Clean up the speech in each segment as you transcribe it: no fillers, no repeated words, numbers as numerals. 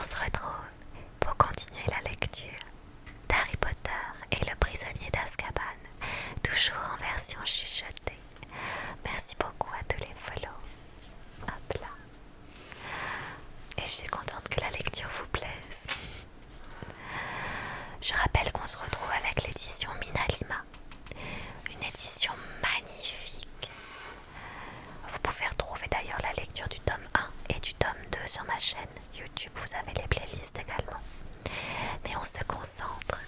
se retrouve pour continuer la lecture d'Harry Potter et le prisonnier d'Azkaban, toujours en version chuchotée. Merci beaucoup à tous les follow. Hop là. Et je suis contente que la lecture vous plaise. Je rappelle qu'on se retrouve avec l'édition Minalima, une édition magnifique. Vous pouvez retrouver d'ailleurs la lecture du tome 1 et du tome 2 sur ma chaîne YouTube, vous avez les playlists également. Mais on se concentre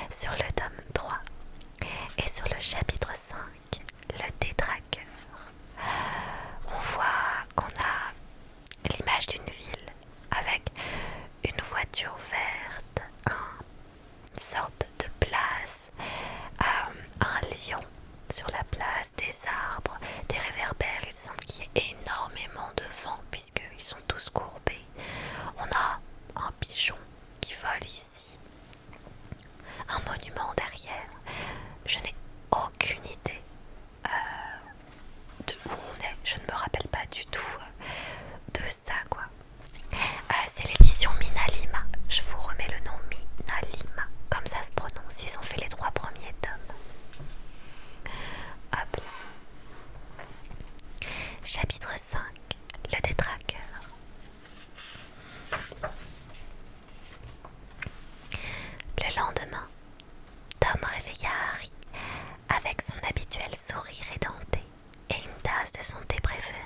sur le tome 3 et sur le chapitre 5, le détraqueur. On voit qu'on a l'image d'une ville avec une voiture verte, une sorte de place, un lion sur la place, des arbres, des réverbères. Il semble qu'il y ait énormément de vent puisqu'ils sont tous courbés. On a un pigeon qui vole ici, un monument derrière. Je n'ai aucune idée de où on est. Je ne me rappelle pas du tout de ça, quoi. C'est l'édition Minalima. Je vous remets le nom Minalima, comme ça se prononce. Ils ont fait les 3 premiers tomes. Hop. Chapitre 5, le détraqueur. Le lendemain, Tom réveilla Harry avec son habituel sourire édenté et une tasse de son thé préféré.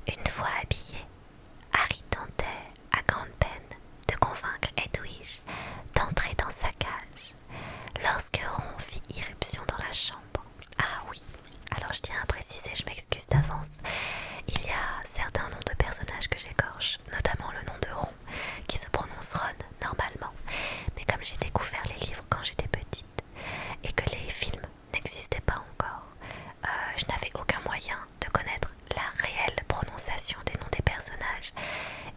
Une fois habillé, Harry tentait, à grande peine, de convaincre Hedwige d'entrer dans sa cage lorsque Ron fit irruption dans la chambre. Ah oui, alors je tiens à préciser, je m'excuse d'avance, il y a certains noms de personnages que j'écorche, notamment le nom de Ron, qui se prononce Ron normalement. Mais comme j'ai découvert les livres quand j'étais petite et que les films n'existaient pas encore, je n'avais aucun moyen de connaître la réelle prononciation des noms des personnages.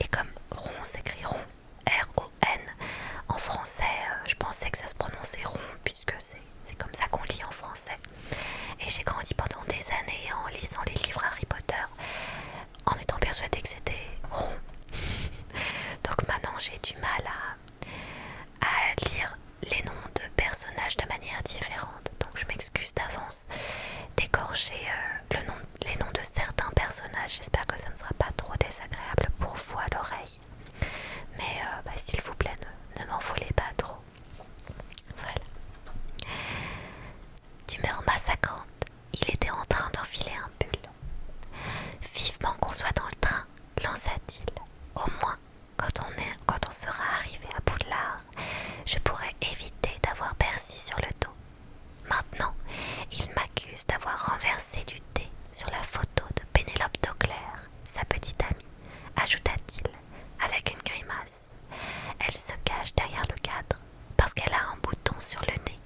Et comme Ron s'écrit Ron, R-O-N, en français, je pensais que ça se prononçait Ron puisque c'est comme ça qu'on lit en français. Et j'ai grandi pendant des années en lisant les livres Harry Potter en étant persuadée que c'était Ron. Donc maintenant j'ai du mal à lire les noms de personnages de manière différente. Donc je m'excuse d'avance d'écorcher les noms de certains personnages. J'espère que ça ne sera pas trop désagréable pour vous à l'oreille. Mais s'il vous plaît, ne m'en voulez pas trop. Voilà. D'humeur massacrante, il était en train d'enfiler un pull. Vivement qu'on soit dans le train, lança-t-il. Au moins, quand on sera arrivé à Poudlard, je pourrai éviter d'avoir Percy sur le dos. Maintenant, il m'accuse d'avoir renversé du thé sur la photo de Pénélope d'Auclair, sa petite amie, ajouta-t-il avec une grimace. Elle se cache derrière le cadre parce qu'elle a un bouton sur le nez.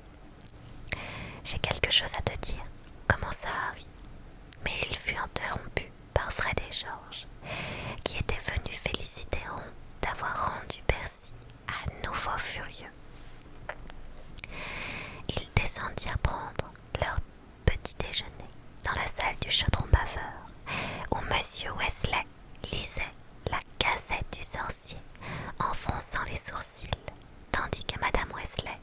J'ai quelque chose à te dire, commença Harry, mais il fut interrompu par Fred et George, qui étaient venus féliciter Ron d'avoir rendu Percy à nouveau furieux. Ils descendirent prendre leur petit déjeuner dans la salle du chaudron baveur, où Monsieur Weasley lisait la Gazette du sorcier en fronçant les sourcils, tandis que Madame Weasley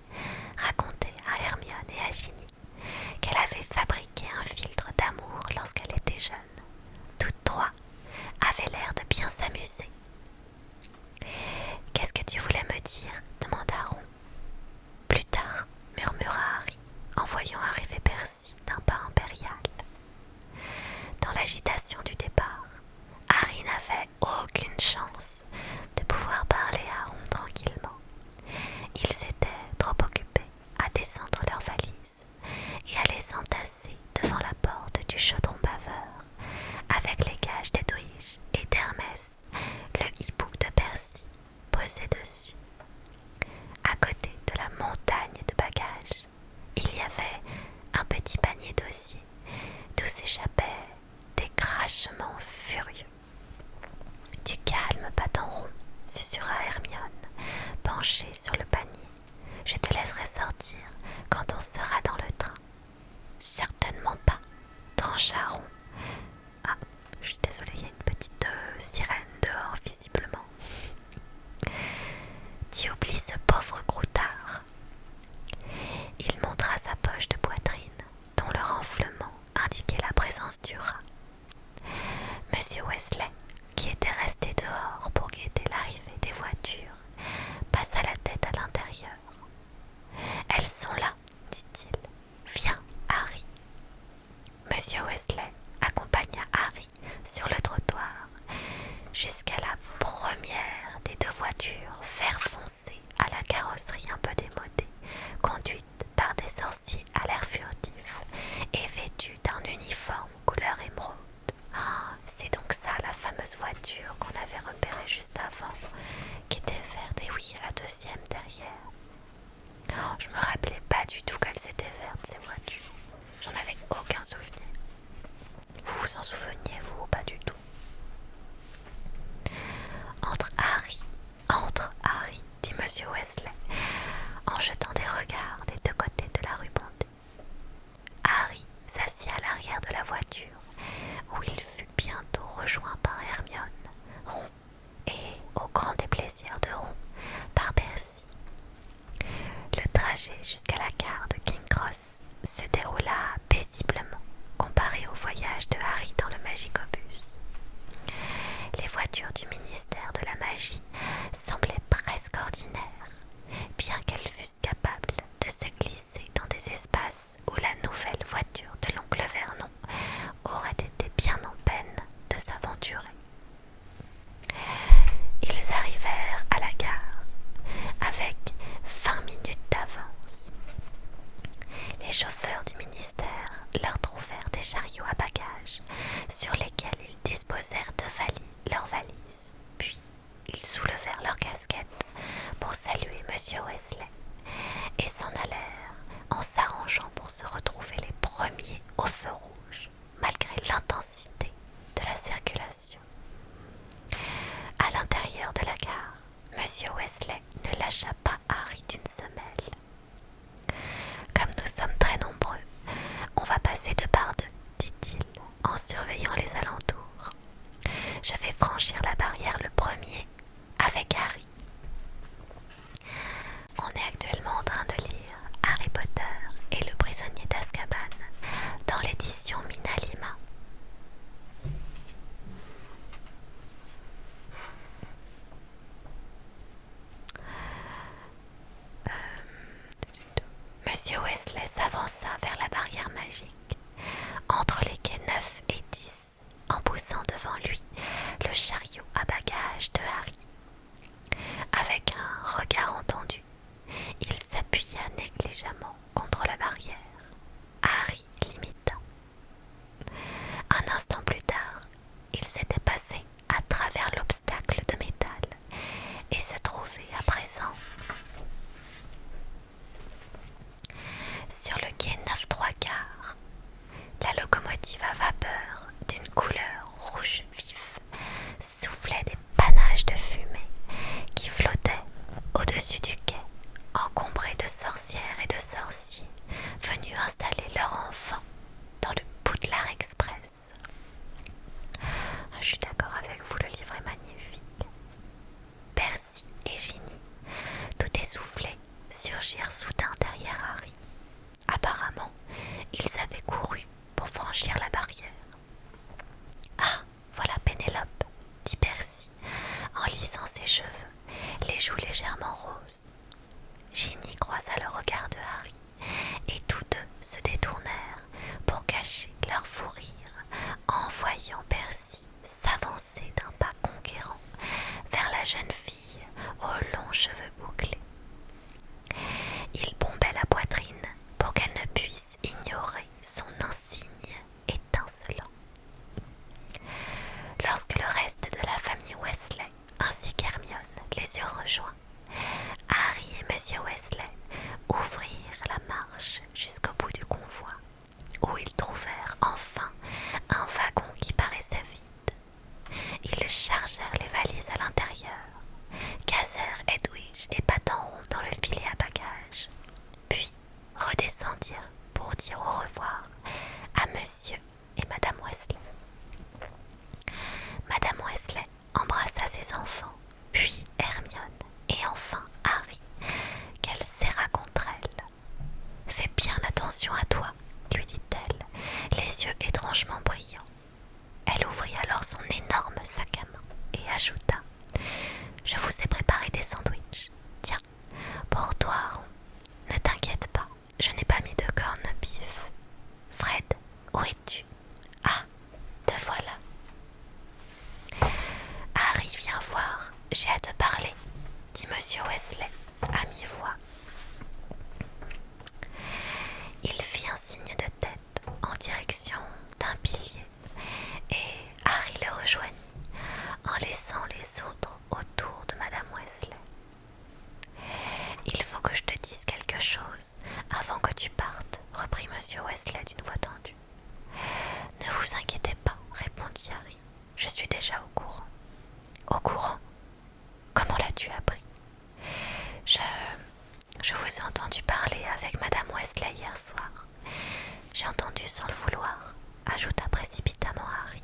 racontait à Hermione et à Ginny qu'elle avait fabriqué un filtre d'amour lorsqu'elle était jeune. Toutes 3 avaient l'air de bien s'amuser. « Qu'est-ce que tu voulais me dire ?» demanda Ron. « Plus tard, » murmura Harry, en voyant arriver Percy d'un pas impérial. Dans l'agitation du départ, Harry n'avait aucune chance de pouvoir parler à Ron tranquillement. Ils étaient trop occupés à descendre leurs valises et à les entasser devant la porte du chaudron baveur, avec les gages d'Edwige et d'Hermès, le hibou de Percy posé dessus. À côté de la montagne de bagages, il y avait un petit panier d'osier d'où s'échappaient des craquements furieux. « Du calme, bâton rond !» susurra Hermione, penchée sur le panier. « Je te laisserai sortir quand on sera dans le train. »« Certainement pas !» trancha Ron. « Ah, je suis désolée, il y a une petite sirène dehors, visiblement. » voiture qu'on avait repérée juste avant, qui était verte, et oui, la deuxième derrière. Oh, je me rappelais pas du tout qu'elles étaient vertes, ces voitures. J'en avais aucun souvenir. Vous vous en souveniez, vous, ou pas du tout? Entre Harry, dit Monsieur Weasley, en jetant des regards des deux côtés de la rue Bondée. Harry s'assit à l'arrière de la voiture, où il fut bientôt rejoint par Hermione, Ron, et, au grand déplaisir de Ron, par Percy. Le trajet jusqu'à la gare de King's Cross se déroula paisiblement, comparé au voyage de Harry dans le Magicobus. Les voitures du ministère de la Magie semblaient presque ordinaires, bien qu'elles fussent capables de se glisser dans des espaces où la nouvelle voiture de l'oncle Vernon aurait été bien en peine de s'aventurer. Ils arrivèrent à la gare avec 20 minutes d'avance. Les chauffeurs du ministère leur trouvèrent des chariots à bagages sur lesquels ils disposèrent leurs valises. Puis, ils soulevèrent leurs casquettes pour saluer Monsieur Weasley et s'en allèrent en s'arrangeant pour se retrouver les premiers au feu rouge, malgré l'intensité de la circulation. À l'intérieur de la gare, Monsieur Weasley ne lâcha pas Harry d'une semelle. Comme nous sommes très nombreux, on va passer de par deux, dit-il, en surveillant les alentours. Je vais franchir la barrière le premier avec Harry. On est actuellement en train de lire Harry Potter et le prisonnier d'Azkaban dans l'édition Minalima. Monsieur Weasley s'avança vers la barrière magique, entre les quais 9 et 10, en poussant devant lui le chariot à bagages de Harry. Avec un regard entendu, il s'appuya négligemment contre la barrière. Harry l'imita. Un instant plus tard, il s'était passé à travers l'obstacle de métal et se trouvait à présent sur le quai 9 3/4. La locomotive à vapeur d'une couleur rouge vif soufflait des panaches de fumée qui flottaient au-dessus du quai, encombrés de sorcières et de sorciers venus installer leurs enfants dans le Poudlard Express. Je suis d'accord avec vous, le livre est magnifique. Percy et Ginny, tout essoufflés, surgirent soudain derrière Harry. Apparemment, ils avaient couru pour franchir la barrière. Ah, voilà Pénélope, dit Percy, en lissant ses cheveux, les joues légèrement roses. Ginny croisa le regard de Harry, et tous deux se détournèrent pour cacher leur fou rire en voyant Percy s'avancer d'un pas conquérant vers la jeune fille aux longs cheveux bouclés. Il bombait la poitrine pour qu'elle ne puisse ignorer son insigne étincelant. Lorsque le reste de la famille Weasley ainsi qu'Hermione les eut rejoints, Harry et Monsieur Weasley ouvrirent la marche jusqu'au bout du convoi, où ils trouvèrent enfin un wagon qui paraissait vide. Ils chargèrent les valises à l'intérieur, casèrent Edwige et Patenron dans le filet à bagages, puis redescendirent pour dire au revoir à Monsieur et Madame Weasley. Madame Weasley embrassa ses enfants, puis Hermione et enfin Harry, qu'elle serra contre elle. « Fais bien attention à toi, lui dit-elle, les yeux étrangement brillants. Elle ouvrit alors son énorme sac à main et ajouta « Je vous ai préparé des sandwichs. Tiens, pour toi, Ron, ne t'inquiète pas, je n'ai pas mis de corned beef. Fred, où es-tu? Ah, te voilà. » Harry, viens voir, j'ai à te parler, dit Monsieur Weasley à mi-voix. Il fit un signe de tête en direction d'un pilier et Harry le rejoignit en laissant les autres autour de Madame Wesley. Il faut que je te dise quelque chose avant que tu partes, reprit Monsieur Wesley d'une voix tendue. Ne vous inquiétez pas, répondit Harry. Je suis déjà au courant. Au courant? Comment l'as-tu appris? Je vous ai entendu parler avec Madame Wesley hier soir. J'ai entendu sans le vouloir, ajouta précipitamment Harry.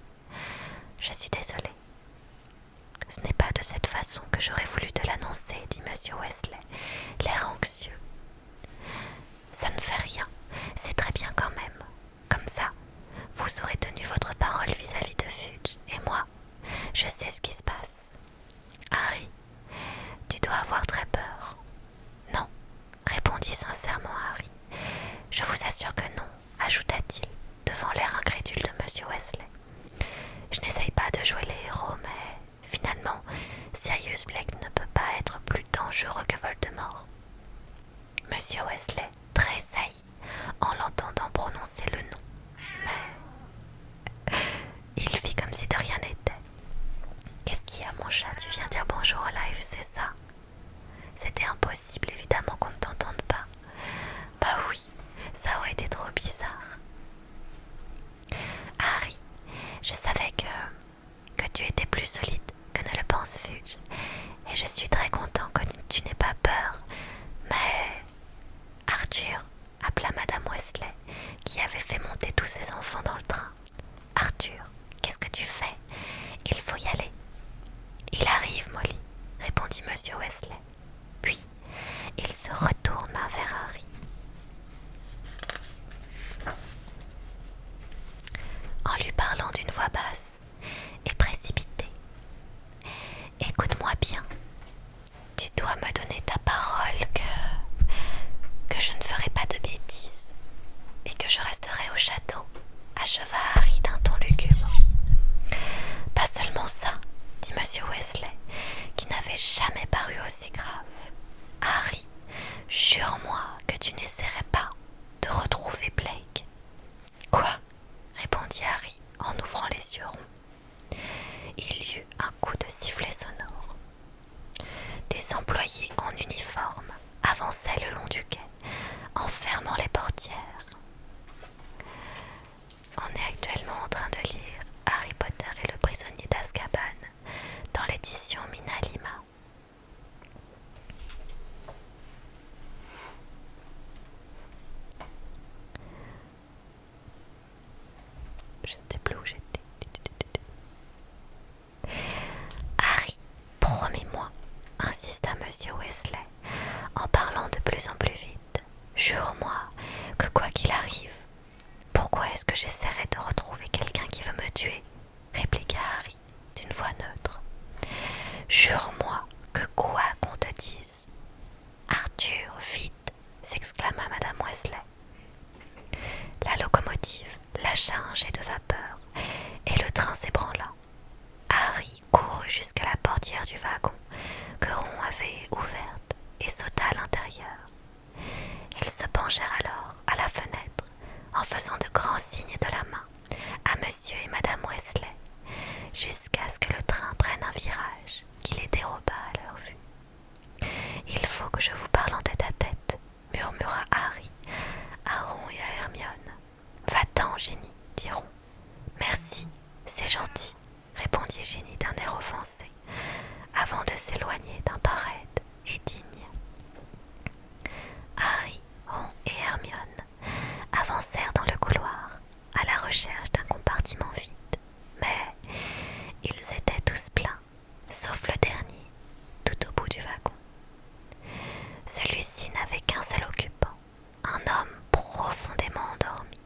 Je suis désolée. Ce n'est pas de cette façon que j'aurais voulu te l'annoncer, dit Monsieur Wesley, l'air anxieux. Ça ne fait rien, c'est très bien quand même. Comme ça, vous aurez tenu votre parole vis-à-vis de Fudge, et moi, je sais ce qui se passe. Harry, tu dois avoir très peur. Non, répondit sincèrement Harry. Je vous assure que non, ajouta-t-il, devant l'air incrédule de Monsieur Wesley. Je n'essaye pas de jouer les héros, mais finalement, Sirius Black ne peut pas être plus dangereux que Voldemort. Monsieur Wesley tressaillit en l'entendant prononcer le nom, mais il fit comme si de rien n'était. Qu'est-ce qu'il y a, mon chat? Tu viens dire bonjour au live, c'est ça? C'était impossible, évidemment, qu'on ne t'entende pas. Bah oui, ça aurait été trop bizarre. Harry, je savais que tu étais plus solide que ne le pense Fudge, et je suis très content que tu n'aies pas peur. Mais Arthur, appela Madame Wesley, qui avait fait monter tous ses enfants dans le train. Arthur, qu'est-ce que tu fais? Il faut y aller. Il arrive, Molly, répondit Monsieur Wesley. Puis, il se retourna vers Harry. En lui parlant d'une voix basse et précipitée. Écoute-moi bien. Tu dois me donner ta parole que je ne ferai pas de bêtises et que je resterai au château, acheva Harry d'un ton lugubre. Pas seulement ça, dit Monsieur Wesley, qui n'avait jamais paru aussi grave. Harry, jure-moi que tu n'essaierais pas de retrouver Blake. Quoi? Répondit Harry en ouvrant les yeux ronds. Il y eut un coup de sifflet sonore. Des employés en uniforme avançaient le long du quai, en fermant les portières. On est actuellement en train de lire Harry Potter et le prisonnier d'Azkaban dans l'édition Mina Lima. Je ne sais plus où j'étais. Harry, promets-moi, insista Monsieur Wesley, en parlant de plus en plus vite. Jure-moi que quoi qu'il arrive, pourquoi est-ce que j'essaierais de retrouver quelqu'un qui veut me tuer? Répliqua Harry d'une voix neutre. Jure-moi que quoi qu'on te dise. Arthur, vite, s'exclama Madame Wesley. La locomotive lâcha un jet de vapeur et le train s'ébranla. Harry courut jusqu'à la portière du wagon que Ron avait ouverte et sauta à l'intérieur. Ils se penchèrent alors à la fenêtre en faisant de grands signes de la main à Monsieur et Madame Wesley jusqu'à ce que le train prenne un virage qui les déroba à leur vue. « Il faut que je vous parle en tête-à-tête, murmura Harry à Ron et à Hermione. « Va-t'en, Ginny, dit Ron. « Merci, c'est gentil, répondit Ginny d'un air offensé, avant de s'éloigner d'un pas raide et digne. Harry, Ron et Hermione avancèrent dans le couloir à la recherche d'un compartiment vide, mais ils étaient tous pleins, sauf le dernier, tout au bout du wagon. Celui-ci n'avait qu'un seul occupant, un homme profondément endormi,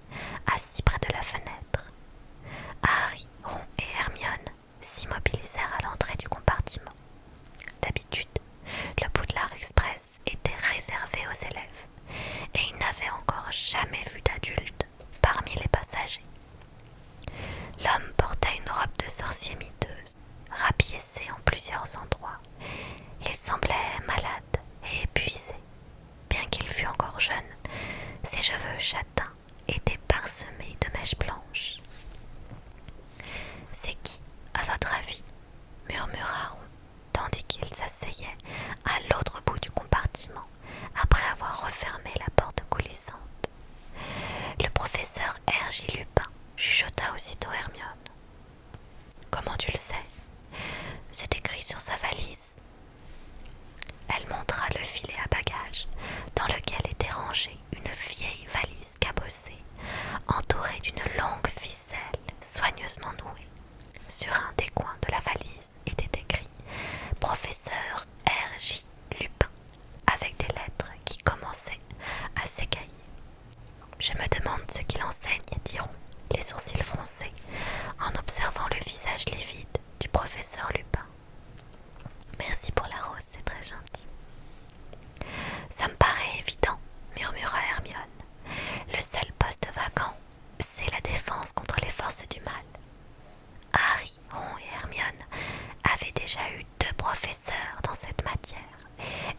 assis près de la fenêtre. Harry, Ron et Hermione s'immobilisèrent à l'entrée du compartiment. D'habitude, le Poudlard Express était réservé aux élèves, et ils n'avaient encore jamais vu d'adulte parmi les passagers. L'homme portait une robe de sorcier miteuse, rapiécée en plusieurs endroits. Il semblait malade et épuisé. Bien qu'il fût encore jeune, ses cheveux châtains étaient parsemés de mèches blanches. « C'est qui, à votre avis ?» Merci pour la rose, c'est très gentil. Ça me paraît évident, murmura Hermione. Le seul poste vacant, c'est la défense contre les forces du mal. Harry, Ron et Hermione avaient déjà eu 2 professeurs dans cette matière,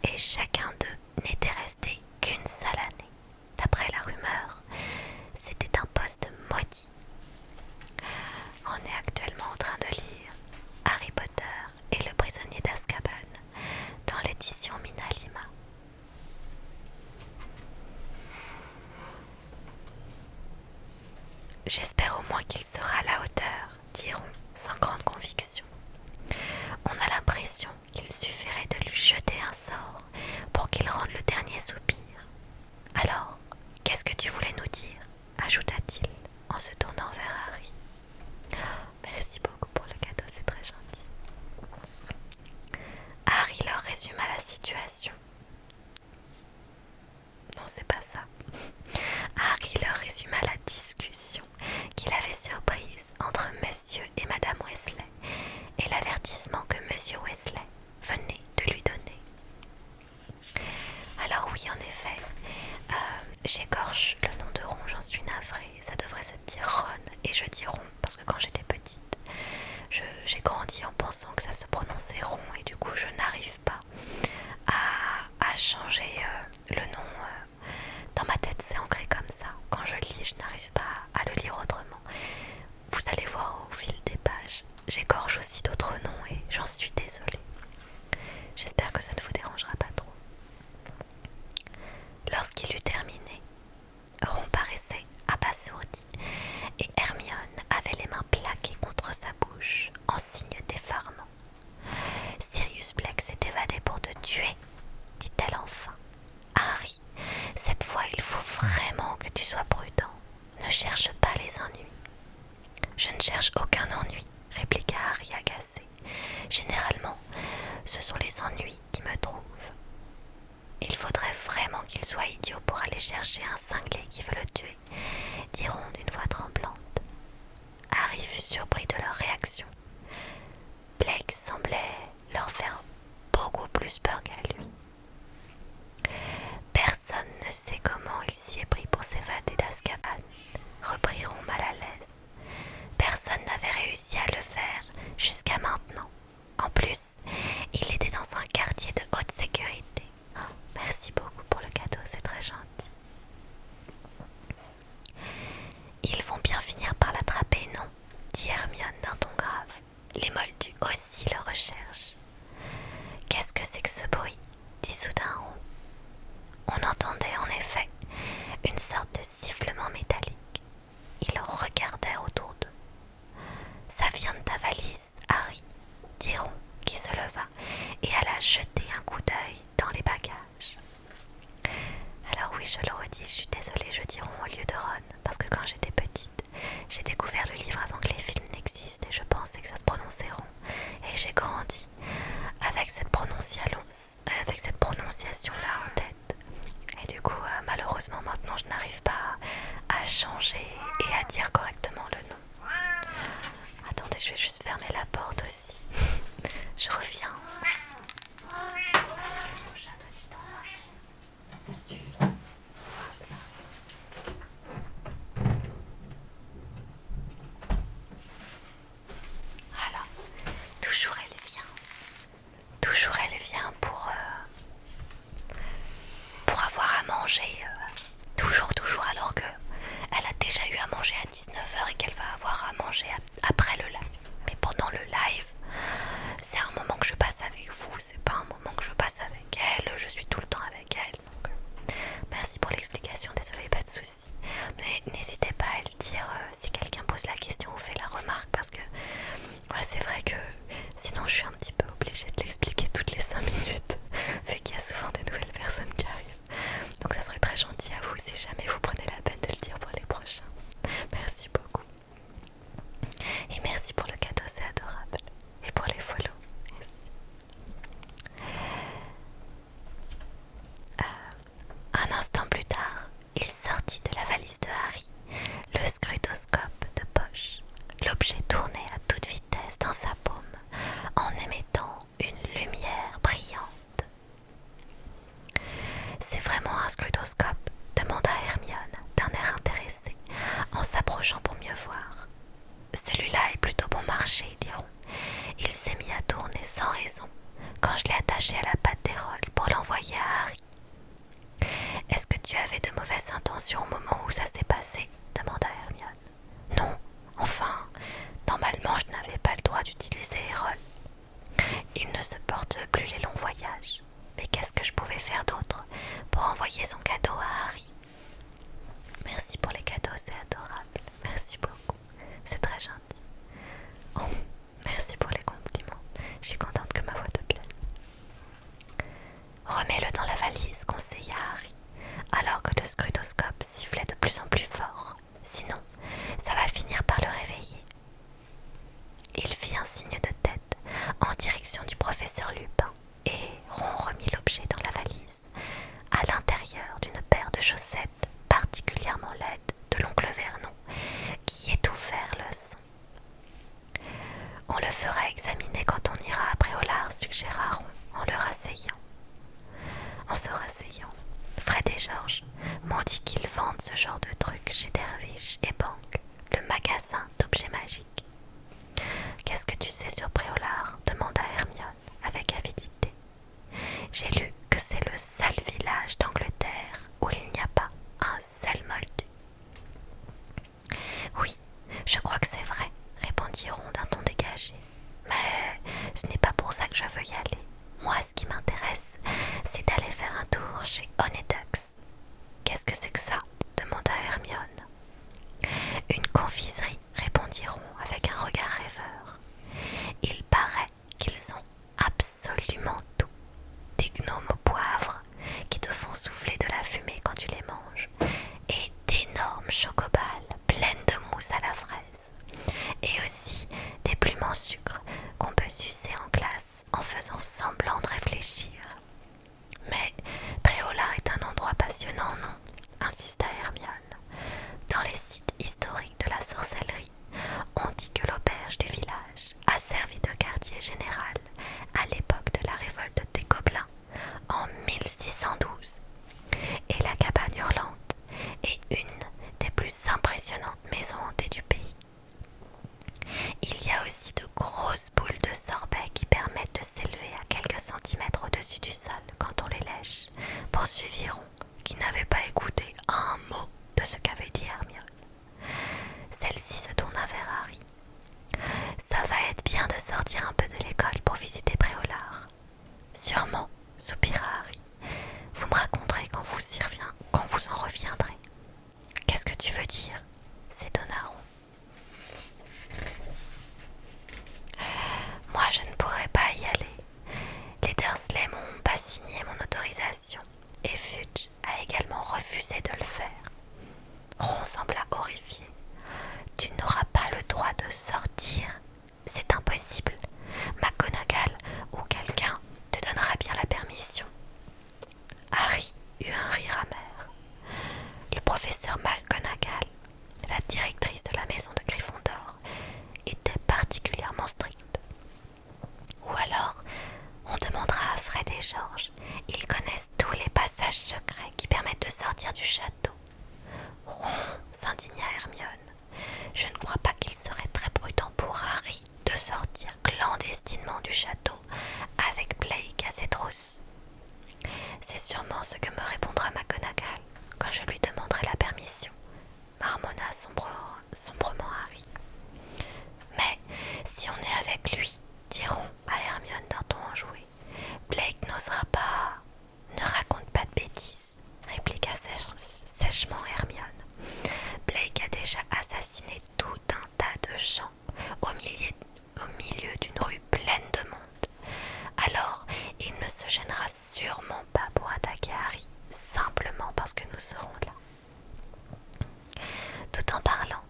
et chacun d'eux n'était resté qu'une seule année. D'après la rumeur, c'était un poste maudit. On est actuellement en train de lire Harry Potter et le prisonnier d'Azkaban dans l'édition Mina Lima. J'espère au moins qu'il sera à la hauteur, dit Ron sans grande conviction. On a l'impression qu'il suffirait de lui jeter un sort pour qu'il rende le dernier soupir. Alors, qu'est-ce que tu voulais nous dire? Ajouta-t-il en se tournant vers Harry. Merci beaucoup pour le cadeau, c'est très gentil. Harry leur résuma la situation. Non, c'est pas ça. Harry leur résuma la discussion qu'il avait surprise entre Monsieur et Madame Weasley et l'avertissement que Monsieur Weasley venait de lui donner. Alors oui, en effet, j'écorche le nom de Ron, j'en suis navrée. Ça devrait se dire Ron et je dis Ron parce que quand j'étais petite, j'ai grandi en pensant que ça se prononçait Ron et du coup je n'arrive pas à changer le nom. Dans ma tête, c'est ancré comme ça. Quand je lis, je n'arrive pas à le lire autrement. Vous allez voir au fil des pages, j'écorche aussi d'autres noms et j'en suis désolée. J'espère que ça ne vous dérangera pas trop. Lorsqu'il eut terminé, Ron paraissait abasourdi et Hermione avait les mains plaquées contre sa bouche en signe d'effarement. « Sirius Black s'est évadé pour te tuer, dit-elle enfin. Harry, cette fois il faut vraiment que tu sois prudent. Ne cherche pas les ennuis. Je ne cherche aucun ennui, répliqua Harry agacé. Généralement, ce sont les ennuis qui me trouvent. Il faudrait vraiment qu'il soit idiot pour aller chercher un cinglé qui veut le tuer, dit Ron d'une voix tremblante. Harry fut surpris de leur réaction. Blake semblait leur faire beaucoup plus peur qu'à lui. Personne ne sait comment il s'y est pris pour s'évader d'Azkaban, reprit Ron mal à l'aise. Personne n'avait réussi à le faire jusqu'à maintenant. En plus, il était dans un quartier de haute sécurité. Oh, merci beaucoup pour le cadeau, c'est très gentil. Ils vont bien finir par l'attraper, non? Dit Hermione d'un ton grave. Les Moldus aussi le recherchent. Qu'est-ce que c'est que ce bruit? Dit soudain Ron. On entendait en effet une sorte de sifflement métallique. Ils regardèrent autour d'eux. Ça vient de ta valise, Harry, dit Ron, qui se leva et alla jeter un coup d'œil dans les bagages. Alors oui, je le redis, je suis désolée, je dis Ron au lieu de Ron, parce que quand j'étais petite, j'ai découvert le livre avant que les films n'existent et je pensais que ça se prononçait Ron. Et j'ai grandi avec cette prononciation-là en tête. Et du coup, malheureusement, maintenant, je n'arrive pas à changer et à dire correctement le nom. Attendez, je vais juste fermer la porte aussi. Je reviens. Voilà. Toujours elle vient. Toujours elle vient pour avoir à manger. Toujours alors que elle a déjà eu à manger à 19h et qu'elle va avoir à manger après le live. Mais pendant le live, c'est un moment que je passe avec vous, c'est pas un moment que je passe avec elle, je suis tout le temps avec elle. Donc, merci pour l'explication, désolée, pas de soucis. Mais n'hésitez pas à le dire si quelqu'un pose la question ou fait la remarque parce que c'est vrai que sinon je suis un petit peu obligée de l'expliquer toutes les 5 minutes vu qu'il y a souvent de nouvelles personnes qui arrivent. Donc ça serait très gentil à vous si jamais vous prenez la peine de le dire pour les prochains. Merci beaucoup. Et merci pour le cadeau, c'est adorable. ne supporte plus les longs voyages. Mais qu'est-ce que je pouvais faire d'autre pour envoyer son cadeau à Harry? Merci pour les cadeaux, c'est adorable. Merci beaucoup, c'est très gentil. Oh, merci pour les compliments. Je suis contente que ma voix te plaise. Remets-le dans la valise, conseilla Harry, alors que le scrutoscope sifflait de plus en plus fort. Sinon, ça va finir par le réveiller. Il fit un signe de tête en direction du professeur Lupin et Ron remit l'objet dans la valise, à l'intérieur d'une paire de chaussettes particulièrement laides de l'oncle Vernon qui étouffèrent le son. On le fera examiner quand on ira à Préolard, suggéra Ron en le rasseyant. En se rasseyant, Fred et George m'ont dit qu'ils vendent ce genre de trucs chez Dervish et Bang, le magasin d'objets magiques. Qu'est-ce que tu sais sur Préolard? Demanda Hermione avec avidité. J'ai lu que c'est le seul village d'Angleterre où il n'y a pas un seul moldu. Oui, je crois que c'est vrai, répondit Ron d'un ton dégagé. Mais ce n'est pas pour ça que je veux y aller. Moi, ce qui m'intéresse, c'est d'aller faire un tour chez Honeydukes. Qu'est-ce que c'est que ça? Demanda Hermione. Une confiserie, répondit Ron avec un regard rêveur. Il paraît qu'ils ont absolument tout. Des gnomes au poivre qui te font souffler de la fumée quand tu les manges, et d'énormes chocobals pleines de mousse à la fraise, et aussi des plumes en sucre qu'on peut sucer en classe en faisant semblant de réfléchir. Mais Préolard est un endroit passionnant, non? Insista Hermione. Dans les sites historiques de la sorcellerie, on dit que l'auberge du village a servi de quartier général à l'époque de la révolte des Gobelins en 1612. Et la cabane hurlante est une des plus impressionnantes maisons hantées du pays. Il y a aussi de grosses boules de sorbet qui permettent de s'élever à quelques centimètres au-dessus du sol quand on les lèche, poursuivit Ron, qui n'avait pas écouté un mot de ce qu'avait dit Hermione. Celle-ci se tourna vers Harry. Ça va être bien de sortir un peu de l'école pour visiter Préolard. Sûrement, soupira Harry. Vous me raconterez quand vous en reviendrez. Qu'est-ce que tu veux dire? S'étonna Ron. Moi, je ne pourrais pas y aller. Les Dursley m'ont pas signé mon autorisation et Fudge a également refusé de le faire. Ron sembla horrifié. Tu n'auras pas le droit de sortir. C'est impossible. McGonagall ou quelqu'un te donnera bien la permission. Harry eut un rire amer. Le professeur McGonagall, la directrice de la maison de Gryffondor, était particulièrement stricte. Ou alors, on demandera à Fred et George. Ils connaissent tous les passages secrets qui permettent de sortir du château. Ron, s'indigna Hermione. Je ne crois pas qu'il serait très prudent pour Harry de sortir clandestinement du château avec Blake à ses trousses. C'est sûrement ce que me répondra McGonagall quand je lui demanderai la permission, marmonna sombrement Harry. Mais si on est avec lui, diront à Hermione d'un ton enjoué, Blake n'osera pas. Ne raconte pas de bêtises, répliqua sèchement Hermione. Blake a déjà assassiné tout un tas de gens au milieu d'une rue pleine de monde. Alors, il ne se gênera sûrement pas pour attaquer Harry, simplement parce que nous serons là. Tout en parlant,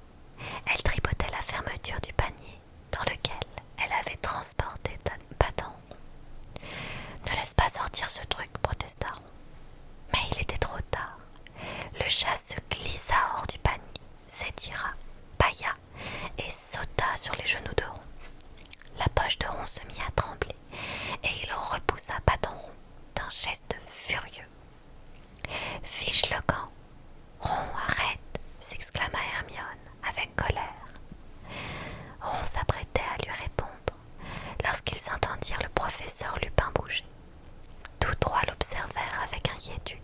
elle tripotait la fermeture du panier dans lequel elle avait transporté Padan. Ne laisse pas sortir ce truc, protesta Ron. Mais il était trop tard. Le chat se glissa hors du panier, s'étira, bâilla et sauta sur les genoux de Ron. La poche de Ron se mit à trembler et il repoussa Padan Ron d'un geste furieux. Fiche le camp. Ron, arrête, s'exclama Hermione avec colère. Ron s'apprêtait à lui répondre lorsqu'ils entendirent le professeur Lupin bouger. Tous trois l'observèrent avec inquiétude,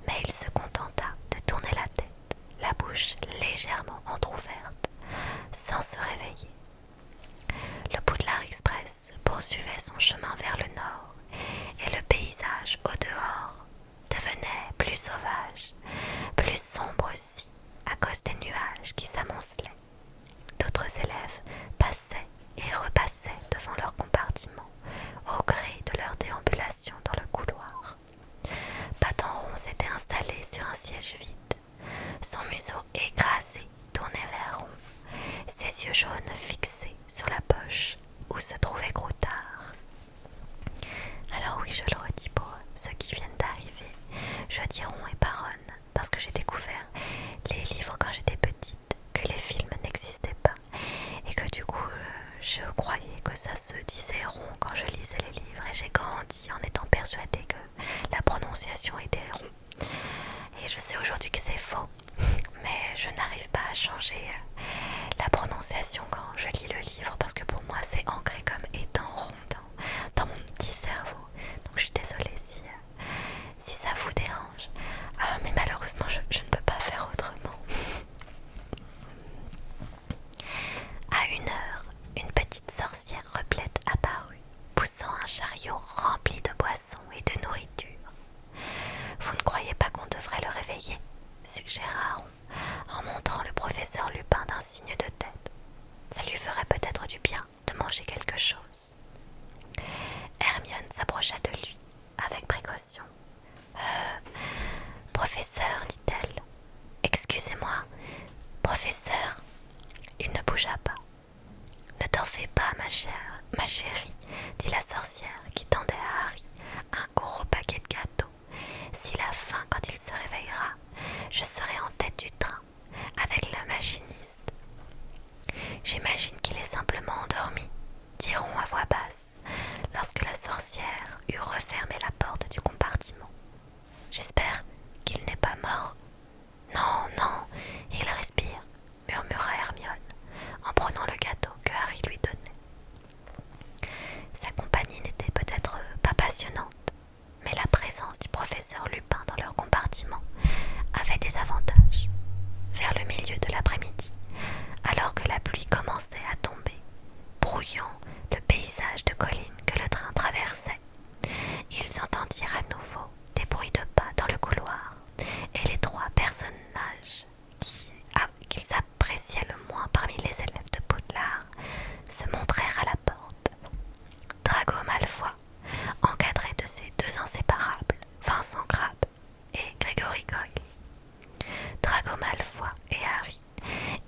mais il se contenta de tourner la tête, la bouche légèrement entr'ouverte, sans se réveiller. Le Poudlard Express poursuivait son chemin chemin vers le nord, et le paysage au dehors devenait plus sauvage, plus sombre aussi, à cause des nuages qui s'amoncelaient. D'autres élèves passaient et repassaient devant leur compartiment, au gré de leur déambulation dans le couloir. Patenron s'était installé sur un siège vide, son museau écrasé tourné vers rond, ses yeux jaunes fixés sur la poche où se trouvait Croutard. Alors oui, je le redis pour ceux qui viennent d'arriver, je dis Ron et Baronne parce que j'ai découvert les livres quand j'étais petite, que les films n'existaient pas et que du coup je croyais que ça se disait Ron quand je lisais les livres et j'ai grandi en étant persuadée que la prononciation était Ron. Et je sais aujourd'hui que c'est faux, mais je n'arrive pas à changer la prononciation quand je lis le livre parce que pour moi c'est ancré comme étant rond dans mon petit cerveau. Donc je suis désolée si ça vous dérange. Mais malheureusement je ne peux pas faire autrement. À 1 heure, une petite sorcière replète apparut, poussant un chariot rempli de boissons et de nourriture. Vous ne croyez pas qu'on devrait le réveiller, suggéra Ron, en montrant le professeur Lupin d'un signe de tête. Ça lui ferait peut-être du bien de manger quelque chose. Hermione s'approcha de lui, avec précaution. Professeur, dit-elle. Excusez-moi, professeur. Il ne bougea pas. Ne t'en fais pas, ma chérie, dit la sorcière qui tendait à Harry un gros paquet de gâteaux. S'il a faim quand il se réveillera, je serai en tête du train, avec le machiniste. J'imagine qu'il est simplement endormi, diront à voix basse, lorsque la sorcière eut refermé la porte du compartiment. J'espère qu'il n'est pas mort. Non, non, il respire, murmura Hermione, en prenant le gâteau que Harry lui donnait. Sa compagnie n'était peut-être pas passionnante, mais la présence du professeur Lupin dans leur compartiment avait des avantages. Vers le milieu de l'après-midi, alors que la pluie commençait à tomber, brouillant le paysage de collines que le train traversait, ils entendirent à nouveau des bruits de pas dans le couloir, et les 3 personnages qu'ils appréciaient le moins parmi les élèves de Poudlard se montrèrent à la porte. Drago Malfoy, encadré de ses 2 inséparables, Vincent Crabbe et Grégory Goyle. Drago Malfoy et Harry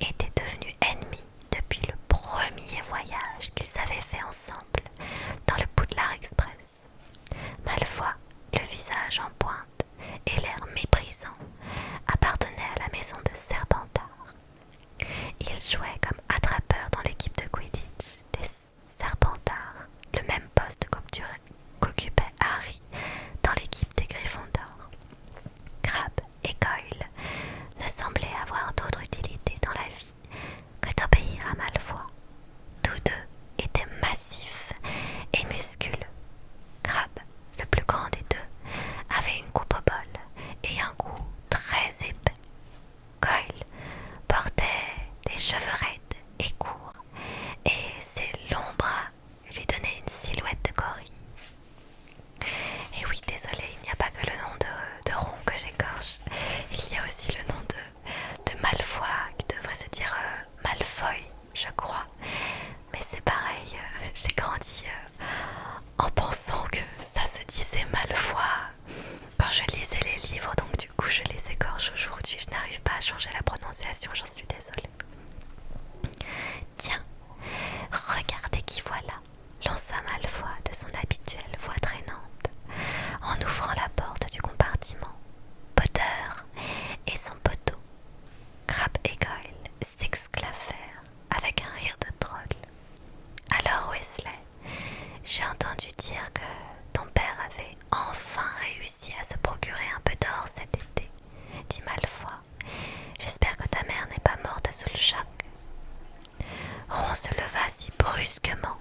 étaient devenus ennemis depuis le premier voyage qu'ils avaient fait ensemble dans le Poudlard Express. Malfoy, le visage en pointe et l'air méprisant, appartenait à la maison de Serpentard. Il jouait comme attrapeur dans l'équipe de Quidditch des Serpentards, le même poste qu'occupait Harry dans l'équipe des Gryffondors. Crabbe et Goyle ne semblaient avoir d'autre utilité dans la vie que d'obéir à Malfoy. Tous 2 étaient massifs et musculeux. Crabbe, le plus grand des 2, avait une coupe au bol et un cou très épais. Goyle portait des cheveux raides et courts, et ses longs bras lui donnaient une silhouette de gorille. Et oui, désolé, il n'y a pas que le nom de Ron que j'écorche, il y a aussi le nom de Malfoy, qui devrait se dire Malfoy, je crois. Mais c'est pareil, j'ai grandi en pensant que ça se disait Malfoy quand je lisais les livres, donc du coup je les écorche aujourd'hui, je n'arrive pas à changer la prononciation, j'en suis désolée. Tiens, regardez qui voilà, lança Malfoy de son habituelle voix traînante, en ouvrant la porte du compartiment. Potter et son poteau. Crabbe et Goyle s'exclamèrent avec un rire de troll. Alors Weasley, j'ai entendu dire que ton père avait enfin réussi à se procurer un peu d'or cet été, dit Malfoy. J'espère que ta mère n'est pas morte sous le choc. Ron se leva si brusquement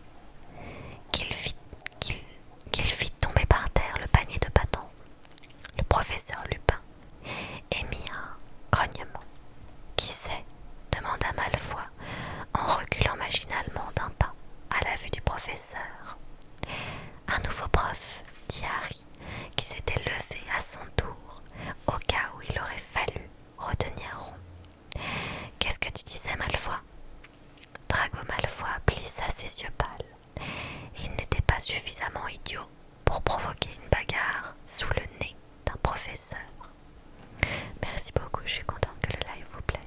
qu'il fit tomber par terre le panier de bâtons. Le professeur Lupin émit un grognement. Qui sait, demanda Malfoy en reculant machinalement d'un pas à la vue du professeur. suffisamment idiot pour provoquer une bagarre sous le nez d'un professeur. Merci beaucoup, je suis contente que le live vous plaise.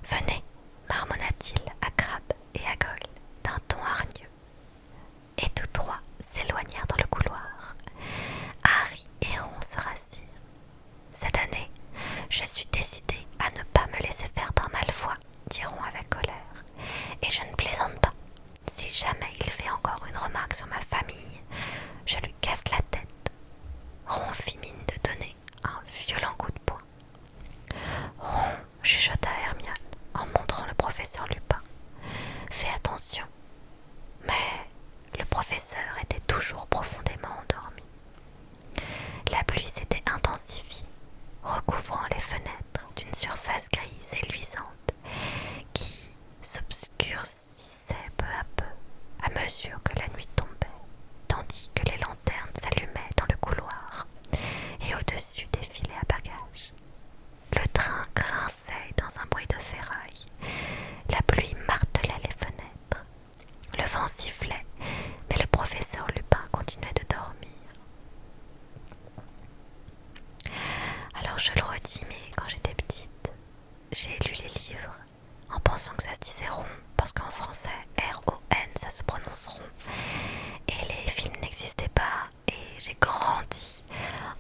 Venez, marmonna-t-il à Crabbe et à Goyle d'un ton hargneux. Et tous trois s'éloignèrent dans le couloir. Harry et Ron se rassirent. Cette année, je suis décidée à ne pas me laisser faire par Malfoy, dit Ron avec colère. Et je ne plaisante pas. Si jamais il fait encore une remarque sur ma famille, je lui casse la tête. Ron fit mine de donner un violent coup de poing. Ron, chuchota Hermione en montrant le professeur Lupin. Fais attention. Mais le professeur était toujours profondément endormi. La pluie s'était intensifiée, recouvrant les fenêtres d'une surface grise et luisante qui s'obscurcissait peu à peu à mesure que la nuit tombait, tandis que les lanternes s'allumaient dans le couloir et au-dessus des filets à bagages. Le train grinçait dans un bruit de ferraille. La pluie martelait les fenêtres. Le vent sifflait, mais le professeur Lupin continuait de dormir. Alors je le redis, mais quand j'étais petite, j'ai lu les livres en pensant que ça se disait rond, parce qu'en français, R-O-N, ça se prononce rond. Et les films n'existaient pas, et j'ai grandi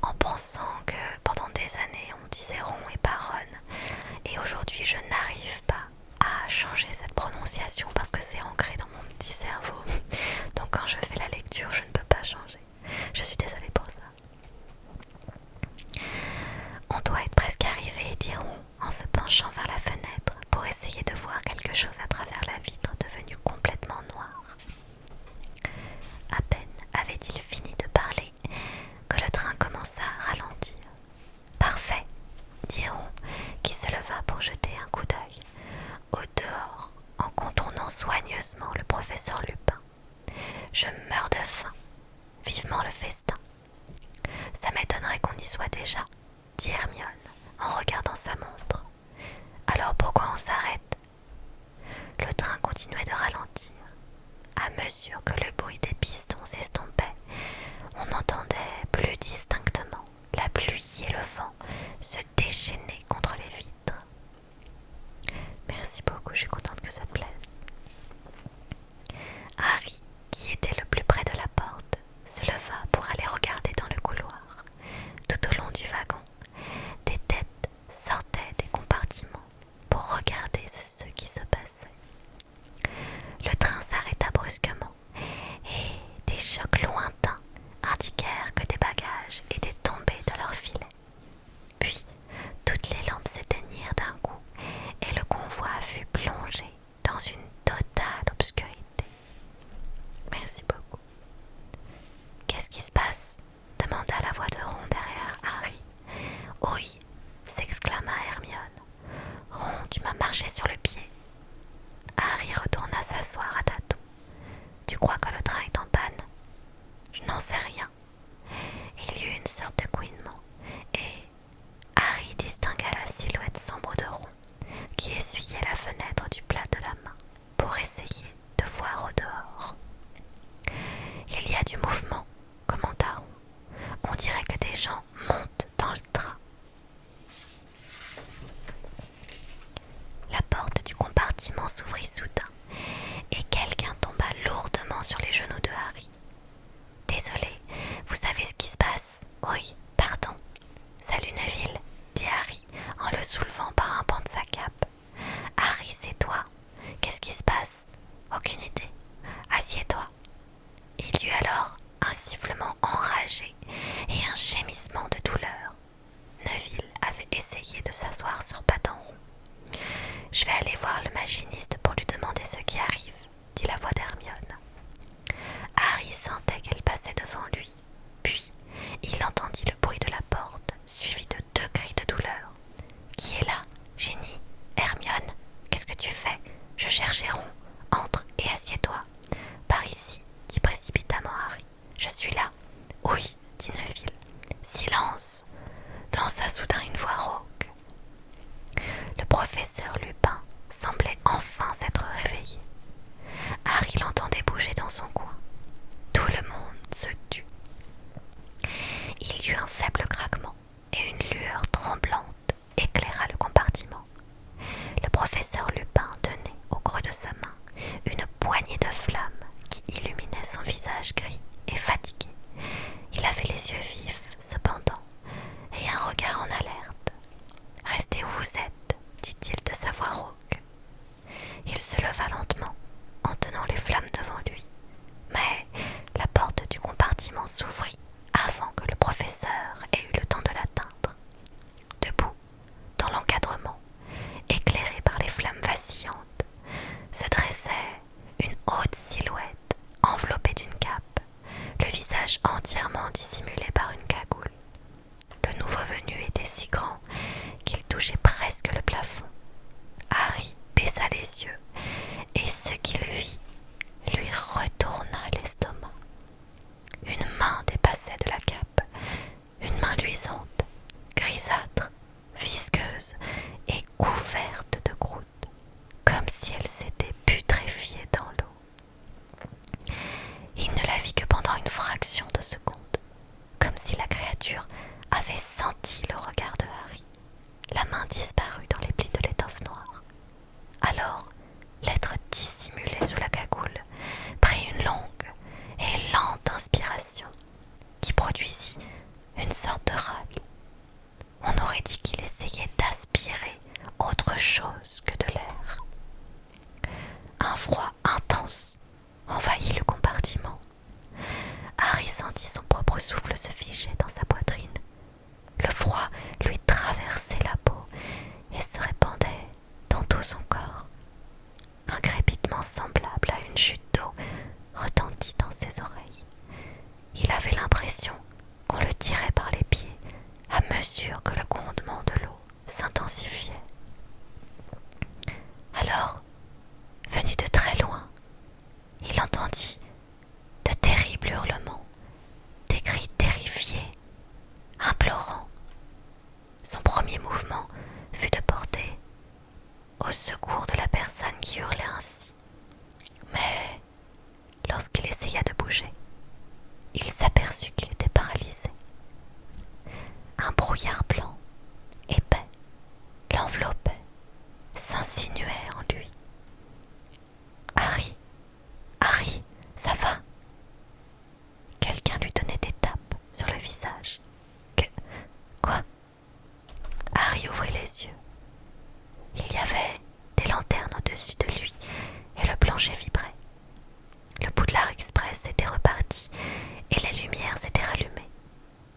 en pensant que pendant des années, on disait rond et pas Ron. Et aujourd'hui, je n'arrive pas à changer cette prononciation parce que c'est ancré dans mon petit cerveau. Donc quand je fais la lecture, je ne peux pas changer. Je suis désolée pour ça. On doit être presque arrivé, dit Ron en se penchant vers la fenêtre pour essayer de voir quelque chose à travers la vitre devenue complètement noire. À peine avait-il fini de parler que le train commença à ralentir. Parfait, dit Ron, qui se leva pour jeter un coup d'œil au dehors en contournant soigneusement le professeur Lupin. Je meurs de faim. Vivement le festin. Ça m'étonnerait qu'on y soit déjà, dit Hermione en regardant sa montre. Alors pourquoi on s'arrête? Le train continuait de ralentir. À mesure que le bruit des pistons s'estompait, on entendait plus distinctement la pluie et le vent se déchaîner contre les vitres. Merci beaucoup, je suis contente que ça te plaise. Harry, qui était le plus près de la porte, se leva pour aller regarder dans le couloir. Tout au long du wagon, des têtes sortaient des compartiments pour regarder ce qui se passait. Le train s'arrêta brusquement et des chocs lointains indiquèrent que des bagages étaient tombés de leur filet. Puis, toutes les lampes s'éteignirent d'un coup et le convoi fut plongé dans une totale obscurité. Merci beaucoup. Qu'est-ce qui se passe? Demanda la voix de Ron derrière Harry. Oui, s'exclama Hermione. Ron, tu m'as marché sur le pied. Harry retourna s'asseoir à tâtons. Tu crois que le train est en panne? Je n'en sais rien. Il y eut une sorte de couinement, et Harry distingua la silhouette sombre de Ron, qui essuyait la fenêtre du plat de la main pour essayer de voir au dehors. Il y a du mouvement, commenta Ron. On dirait que des gens montent dans le train. La porte du compartiment s'ouvrit soudain et quelqu'un tomba lourdement sur les genoux de Harry. Désolé, vous savez ce qui se passe? Oui, pardon. Salut Neville, dit Harry en le soulevant par un pan de sa cape. Harry, c'est toi. Qu'est-ce qui se passe? Aucune idée. Assieds-toi. Il y eut alors son visage gris et fatigué. Il avait les yeux vifs, cependant, et un regard en alerte. « Restez où vous êtes, dit-il de sa voix rauque. Il se leva lentement, en tenant les flammes devant lui. Mais la porte du compartiment s'ouvrit avant que le professeur ait eu le temps de l'atteindre. Debout, dans l'encadrement, éclairé par les flammes vacillantes, se dressait une haute silhouette enveloppée d'une cape, le visage entièrement dissimulé par une cagoule. Le nouveau venu était si grand qu'il touchait presque le plafond. Harry baissa les yeux, et ce qu'il vit lui retourna l'estomac. Une main dépassait de la cape, une main luisante, grisâtre, visqueuse et couverte de croûte, comme si elle s'était putréfiée dans l'eau. Il ne la vit que pendant une fraction de seconde, comme si la créature avait senti le regard de Harry. La main disparut dans les plis de l'étoffe noire. Alors, l'être dissimulé sous la cagoule prit une longue et lente inspiration qui produisit une sorte de râle. On aurait dit qu'il essayait d'aspirer autre chose que de l'air. Un froid intense envahit le compartiment. Harry sentit son propre souffle se figer dans sa poitrine. Le froid lui traversait la peau et se répandait dans tout son corps. Un crépitement semblable à une chute d'eau retentit dans ses oreilles. Il avait l'impression qu'on le tirait par les pieds à mesure que le grondement de l'eau s'intensifiait. Alors, venu de très loin, il entendit de terribles hurlements, des cris terrifiés, implorants. Son premier mouvement fut de porter au secours de la personne qui hurlait ainsi. Mais lorsqu'il essaya de bouger, il s'aperçut qu'il était paralysé. Un brouillard blanc, épais, l'enveloppait, s'insinuait en lui. « Harry, Harry, ça va ?» Quelqu'un lui donnait des tapes sur le visage. « Quoi ?» Harry ouvrit les yeux. Il y avait des lanternes au-dessus de lui et le plancher vibrait. Le Poudlard Express était reparti et les lumières s'étaient rallumées.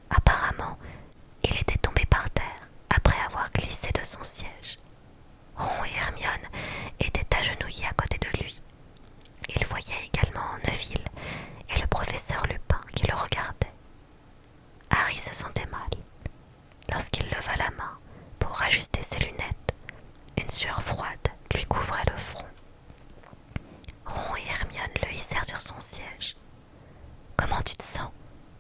Apparemment, il était tombé par terre après avoir glissé de son siège. Ron et Hermione étaient agenouillés à côté de lui. Il voyait également Neville et le professeur Lupin qui le regardaient. Harry se sentait mal. Lorsqu'il leva la main pour ajuster ses lunettes, une sueur froide lui couvrait le front. Ron et Hermione le hissèrent sur son siège. « Comment tu te sens ?»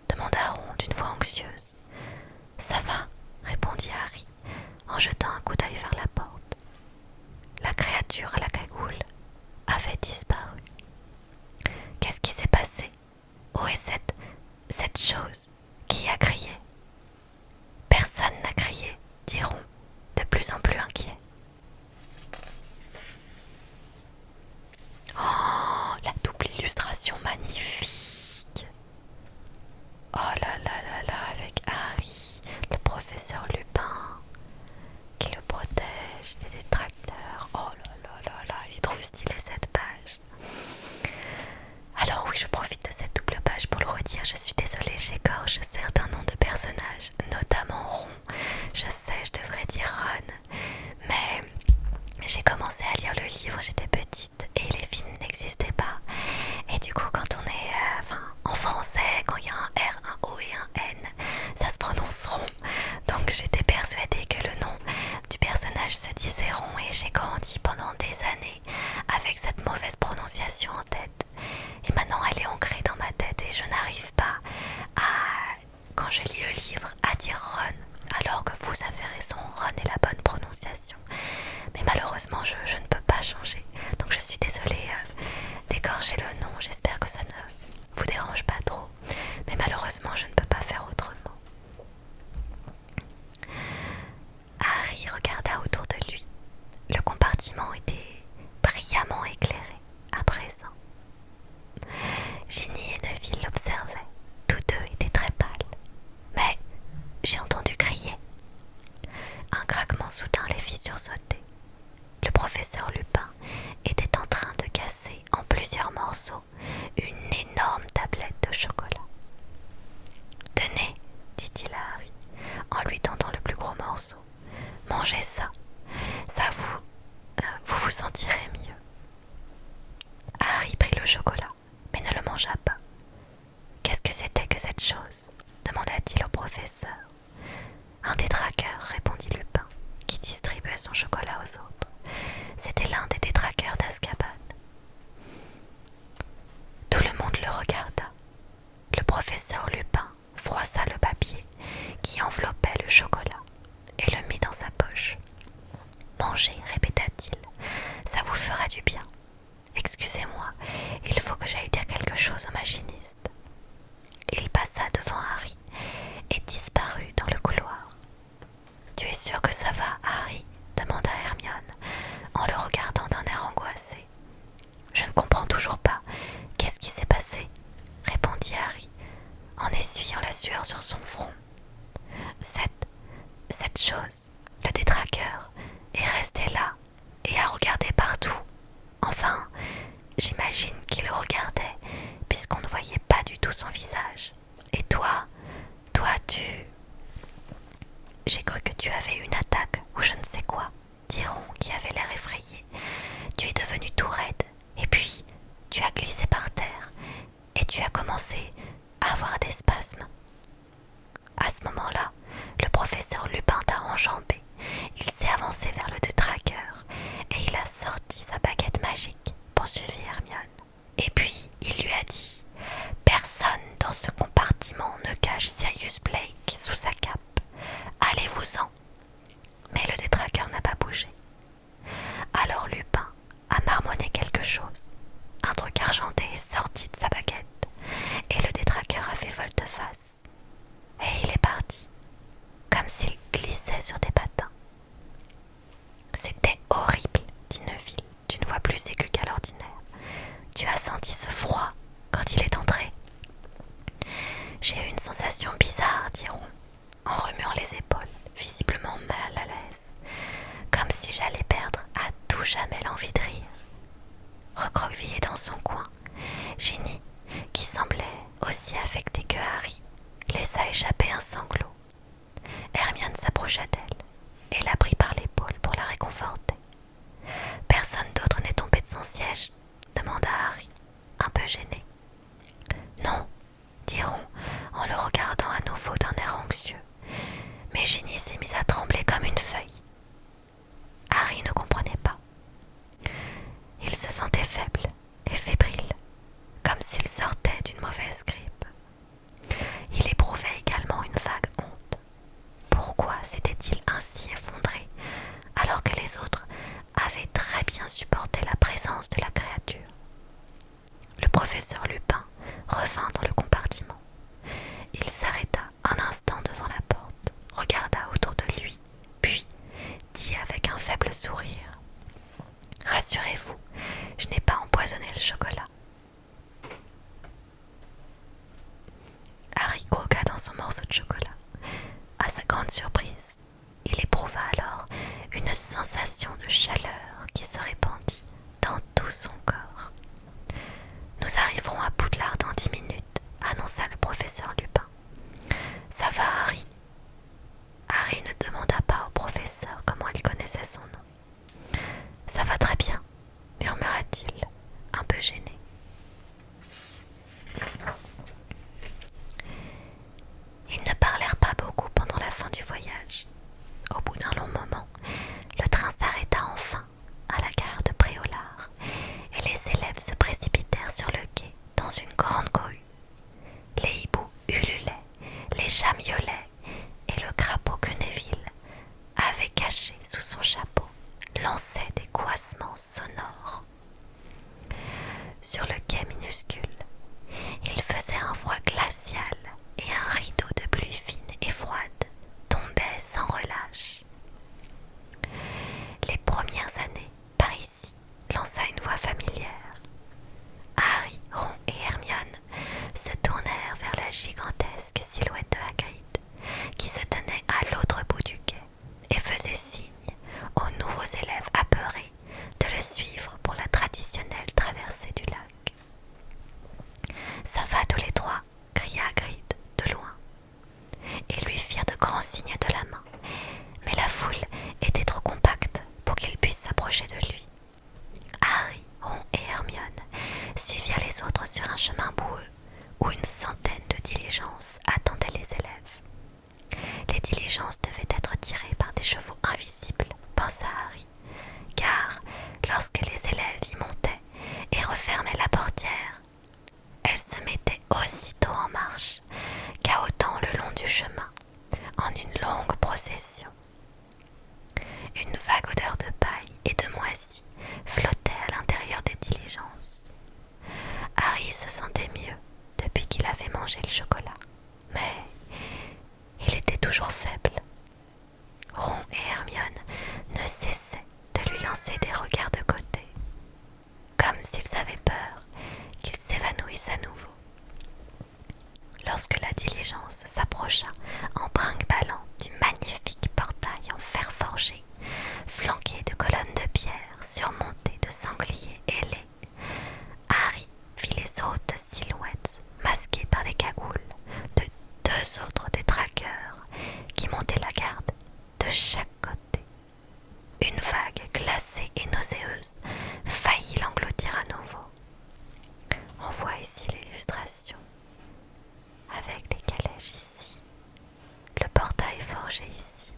demanda Ron d'une voix anxieuse. « Ça va » répondit Harry en jetant un coup d'œil vers la porte. La créature à la cagoule avait disparu. Qu'est-ce qui s'est passé? Où est cette chose? Qui a crié? Personne n'a crié, dit Ron, de plus en plus inquiet. Oh, la double illustration magnifique! Oh là là là là, avec Harry, le professeur Lupin, qui le protège des détracteurs. Oh là là là là, il est trop stylé cette page. Alors oui, je profite de cette double page pour le redire. Je suis désolée, j'égorge certains noms de personnages, notamment Ron. Je sais, je devrais dire Ron, mais j'ai commencé à lire le livre, j'étais petite et les films n'existaient pas. Et du coup, quand on est en français, quand il y a un R, un O et un N, ça se prononce Ron. Donc j'étais persuadée que le nom du personnage se disait Ron et j'ai grandi pendant des années avec cette mauvaise prononciation en tête. Et maintenant elle est ancrée dans ma tête et je n'arrive pas à, quand je lis le livre, à dire Ron, alors que vous avez raison, Ron est la bonne prononciation. Mais malheureusement je ne peux pas changer, donc je suis désolée que cette chose demanda-t-il au professeur. Un détraqueur, répondit Lupin, qui distribuait son chocolat aux autres. C'était l'un des détraqueurs d'Azkaban. Tout le monde le regarda. Le professeur Lupin froissa le papier qui enveloppait le chocolat et le mit dans sa poche. « Mangez, répéta-t-il, ça vous fera du bien. Excusez-moi, il faut que j'aille dire quelque chose au machiniste. » Il passa devant Harry et disparut dans le couloir. « Tu es sûr que ça va, Harry ?» demanda Hermione en le regardant d'un air angoissé. « Je ne comprends toujours pas. Qu'est-ce qui s'est passé ?» répondit Harry en essuyant la sueur sur son front. Cette chose, le détraqueur, est resté là et a regardé partout. Enfin, j'imagine qu'il regardait puisqu'on ne voyait pas du tout son visage. Et toi, tu... J'ai cru que tu avais une attaque ou je ne sais quoi, dit Ron qui avait l'air effrayé. Tu es devenu tout raide et puis tu as glissé par terre et tu as commencé à avoir des spasmes. À ce moment-là, le professeur Lupin t'a enjambé. Il s'est avancé vers le détraqueur et il a sorti sa baguette magique, poursuivit Hermione. Et puis, il lui a dit « Personne dans ce compartiment ne cache Sirius Black sous sa cape. Allez-vous-en » Mais le détraqueur n'a pas bougé. Alors Lupin a marmonné quelque chose. Un truc argenté est sorti de sa baguette et le détraqueur a fait volte-face. Et il est parti, comme s'il glissait sur des patins. C'était horrible, dit Neville, d'une voix plus aiguë qu'à l'ordinaire. Tu as senti ce froid quand il est entré? J'ai eu une sensation bizarre, dit Ron, en remuant les épaules, visiblement mal à l'aise, comme si j'allais perdre à tout jamais l'envie de rire. Recroquevillé dans son coin, Ginny, qui semblait aussi affectée que Harry, laissa échapper un sanglot. Hermione s'approcha d'elle et la prit par l'épaule pour la réconforter. « Personne d'autre n'est tombé de son siège ?» demanda Harry, un peu gêné. « Non, » dit Ron en le regardant à nouveau d'un air anxieux, mais Ginny s'est mise à trembler comme une feuille. Harry ne comprenait pas. Il se sentait faible et fébrile, comme s'il sortait d'une mauvaise grippe. Il éprouvait également une vague honte. Pourquoi s'était-il ainsi effondré alors que les autres avaient très bien supporté la présence de la créature? Le professeur Lupin revint dans le compartiment. Il s'arrêta un instant devant la porte, regarda autour de lui, puis dit avec un faible sourire « Rassurez-vous, je n'ai pas empoisonné le chocolat. » Harry croqua dans son morceau de chocolat. À sa grande surprise, il éprouva alors une sensation de chaleur qui se répandit dans tout son corps. « Nous arriverons à Poudlard dans 10 minutes, annonça le professeur Lupin. « Ça va, Harry ?» Harry ne demanda pas au professeur comment il connaissait son nom. « Ça va très bien, » murmura-t-il, un peu gêné. Ils ne parlèrent pas beaucoup pendant la fin du voyage. Au bout d'un long moment, le train s'arrêta enfin à la gare de Préolard et les élèves se précipitèrent sur le quai dans une grande cohue. Les hiboux ululaient, les chats miaulaient et le crapaud que Neville avait caché sous son chapeau lançait des couassements sonores. Sur le quai minuscule, il faisait un froid glacial et un rideau de pluie fine et froide tombait sans relâche. Les premières années par ici, lança une voix familière. Harry, Ron et Hermione se tournèrent vers la gigantesque silhouette de Hagrid, qui se tenait à l'autre bout du quai et faisait signe aux nouveaux élèves apeurés de le suivre pour la traditionnelle traversée du lac. « Ça va tous les trois !» cria Hagrid de loin. Ils lui firent de grands signes de la main, mais la foule était trop compacte pour qu'ils puissent s'approcher de lui. Harry, Ron et Hermione suivirent les autres sur un chemin boueux où une centaine de diligences manger le chocolat, mais il était toujours faible. Ron et Hermione ne cessaient de lui lancer des regards de côté, comme s'ils avaient peur qu'il s'évanouisse à nouveau. Lorsque la diligence s'approcha en brinque-ballant du magnifique portail en fer forgé, flanqué de colonnes de pierre surmontées de sangliers ailés, Harry vit les hautes silhouettes masquées par les cagoules de deux autres détraqueurs qui montaient la garde de chaque côté. Une vague glacée et nauséeuse faillit l'engloutir à nouveau. On voit ici l'illustration avec les calèches ici, le portail forgé ici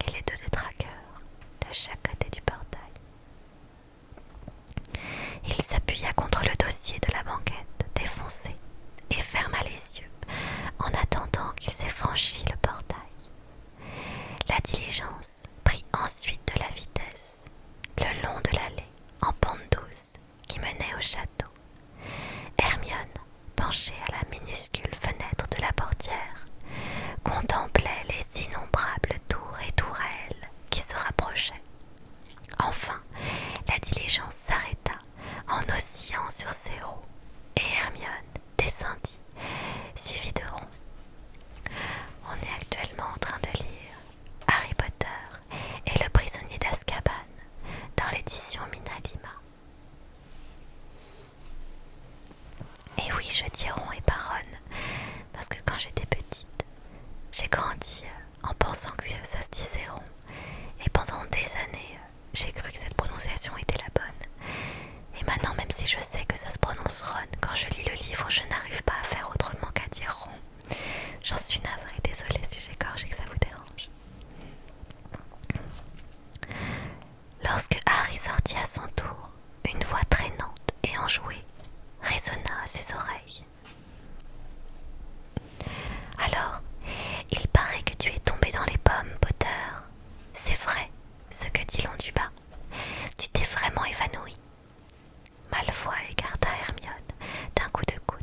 et les deux détraqueurs de chaque côté du portail. Il s'appuya contre le dossier de la banquette défoncée et ferma les yeux en attendant qu'ils aient franchi le portail. La diligence prit ensuite de la vitesse le long de l'allée en pente douce qui menait au château. Hermione, penchée à la minuscule fenêtre de la portière, contemplait les innombrables tours et tourelles qui se rapprochaient. Enfin, la diligence s'arrêta en oscillant sur ses roues et Hermione descendit, suivie de Ron. On est actuellement en train de lire Harry Potter et le prisonnier d'Azkaban dans l'édition Minalima. Et oui, je dis Ron et pas Ron, parce que quand j'étais petite, j'ai grandi en pensant que ça se disait Ron. Et pendant des années, j'ai cru que cette prononciation était la bonne. Et maintenant, même si je sais que ça se prononce Ron, quand je lis le livre, je n'arrive pas à faire autrement qu'à dire Ron. J'en suis navrée, désolée si j'écorche et que ça vous dérange. Lorsque Harry sortit à son tour, une voix traînante et enjouée résonna à ses oreilles. Alors, il paraît que tu es tombé dans les pommes, Potter. C'est vrai, ce que dit Londubat. Tu t'es vraiment évanoui. Malfoy écarta Hermione d'un coup de coude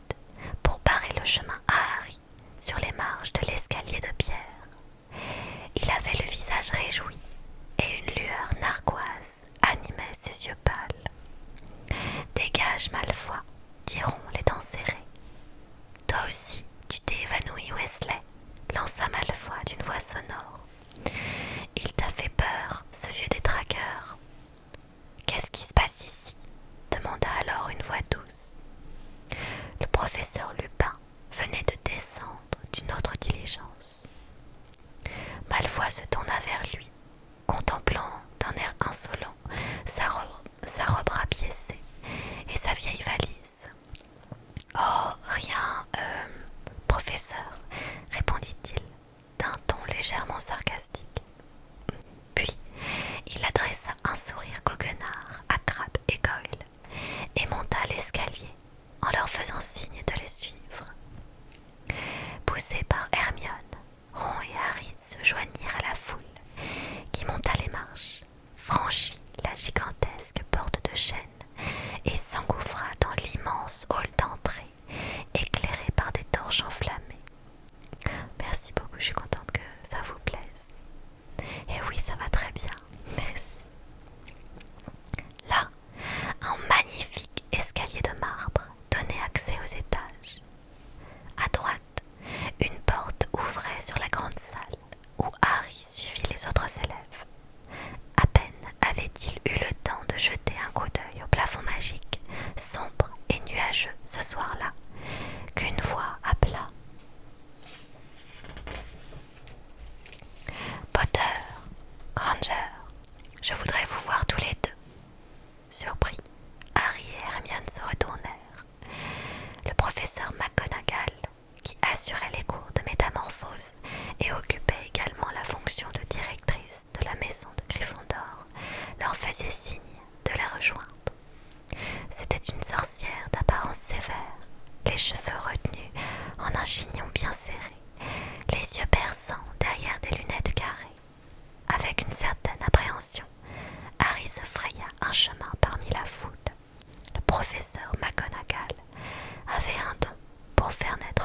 pour barrer le chemin à Harry sur les marges de l'escalier de pierre. Il avait le visage réjoui et une lueur narquoise animait ses yeux pâles. Dégage, Malfoy, diront les dents serrées. Toi aussi, tu t'es évanoui, Weasley, lança Malfoy d'une voix sonore. Il t'a fait peur, ce vieux détraqueur. Qu'est-ce qui se passe ici? Demanda alors une voix douce. Le professeur Lupin venait de descendre d'une autre diligence. Malfoy se tourna vers lui, contemplant d'un air insolent sa robe rapiécée et sa vieille valise. « Oh, rien, professeur, répondit-il d'un ton légèrement sarcastique. Puis, il adressa un sourire goguenard à Crabbe et Goyle et monta l'escalier en leur faisant signe de les suivre. Poussés par Hermione, Ron et Harry se joignirent à la foule qui monta les marches, franchit la gigantesque porte de chêne et s'engouffra dans l'immense hall d'entrée éclairé par des torches enflammées. Merci beaucoup, je suis contente que ça vous plaise. Et oui, ça va très bien, merci. Là, un magnifique escalier de marbre donnait accès aux étages. À droite, une porte ouvrait sur la grande salle où Harry suivit les autres élèves. À peine avait-il eu le temps de jeter un coup d'œil au plafond magique, sombre et nuageux ce soir-là, qu'une voix appela. Potter, Granger, je voudrais vous voir tous les deux. Surpris, Harry et Hermione se retournèrent. Le professeur McGonagall, qui assurait les cours de métamorphose et occupait également la fonction de directrice de la maison de Gryffondor, leur faisait signe de les rejoindre. C'était une sorcière d'apparence sévère, les cheveux retenus en un chignon bien serré, les yeux perçants derrière des lunettes carrées. Avec une certaine appréhension, Harry se fraya un chemin parmi la foule. Le professeur McGonagall avait un don pour faire naître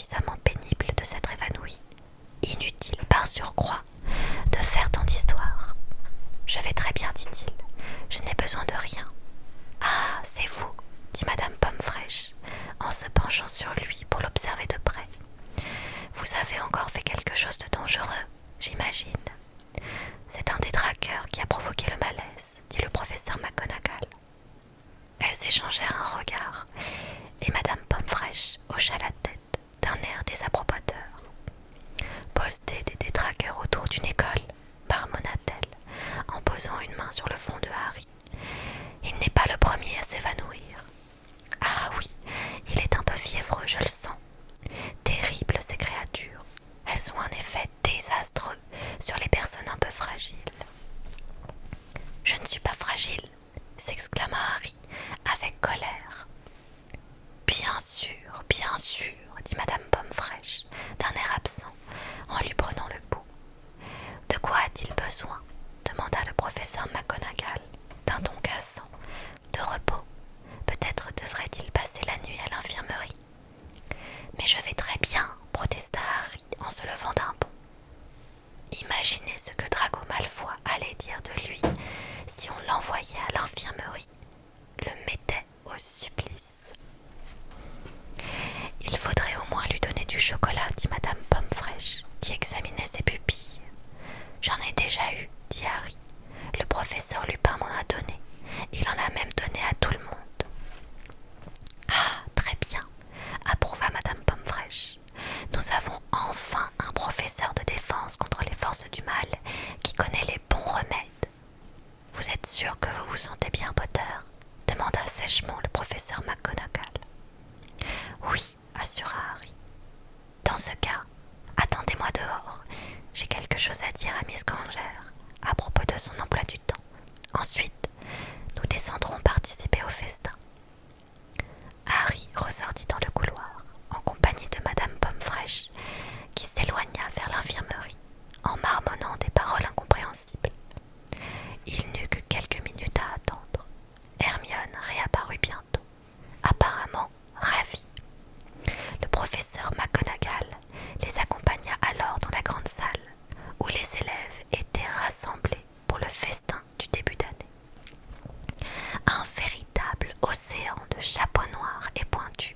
suffisamment pénible de s'être évanoui. Inutile par surcroît de faire tant d'histoires. Je vais très bien, dit-il. Je n'ai besoin de rien. Ah, c'est vous, dit Madame Pomme Fraîche, en se penchant sur lui pour l'observer de près. Vous avez encore fait quelque chose de dangereux, j'imagine. C'est un des traqueurs qui a provoqué le malaise, dit le professeur McGonagall. Elles échangèrent un regard, et Madame Pomme Fraîche hocha la tête d'un air désapprobateur. Poster des détraqueurs autour d'une école, marmonna-t-elle, en posant une main sur le front de Harry. Il n'est pas le premier à s'évanouir. Ah oui, il est un peu fiévreux, je le sens. Terribles ces créatures. Elles sont un effet désastreux sur les personnes un peu fragiles. Je ne suis pas fragile, s'exclama Harry avec colère. Bien sûr, dit Madame Pomme Fraîche d'un air absent en lui prenant le pouls. De quoi a-t-il besoin demanda le professeur McGonagall d'un ton cassant. De repos. Peut-être devrait-il passer la nuit à l'infirmerie. Mais je vais très bien, protesta Harry en se levant d'un bond. Imaginez ce que Drago Malfoy allait dire de lui si on l'envoyait à l'infirmerie, le mettait au supplice. Il faudrait au moins lui donner du chocolat, dit Madame Pomme Fraîche, qui examinait ses pupilles. J'en ai déjà eu, dit Harry. Le professeur Lupin m'en a donné. Il en a même donné à tout le monde. Ah, très bien, approuva Madame Pomme Fraîche. Nous avons enfin un professeur de défense contre les forces du mal qui connaît les bons remèdes. Vous êtes sûr que vous vous sentez bien, Potter demanda sèchement le professeur McGonagall. Oui, assura Harry. Dans ce cas, attendez-moi dehors. J'ai quelque chose à dire à Miss Granger à propos de son emploi du temps. Ensuite, nous descendrons participer au festin. Harry ressortit dans le couloir, en compagnie de Madame Pomme Fraîche, qui s'éloigna vers l'infirmerie, en marmonnant des paroles incompréhensibles. Il n'eut que quelques minutes à attendre. Hermione réapparut bientôt, apparemment ravie. Le professeur McGonagall les accompagna alors dans la grande salle, où les élèves étaient rassemblés pour le festin du début d'année. Un véritable océan de chapeaux noirs et pointus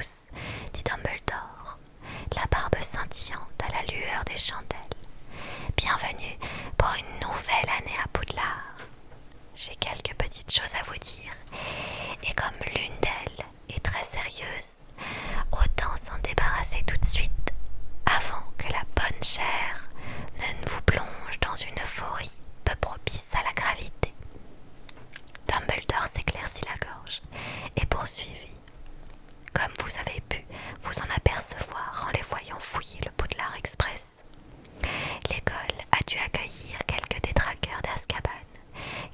tous, dit Dumbledore, la barbe scintillante à la lueur des chandelles. Bienvenue pour une nouvelle année à Poudlard. J'ai quelques petites choses à vous dire, et comme l'une d'elles est très sérieuse, autant s'en débarrasser tout de suite, avant que la bonne chair ne vous plonge dans une euphorie peu propice à la gravité. Dumbledore s'éclaircit la gorge et poursuivit. Comme vous avez pu vous en apercevoir en les voyant fouiller le Poudlard Express, l'école a dû accueillir quelques détraqueurs d'Azkaban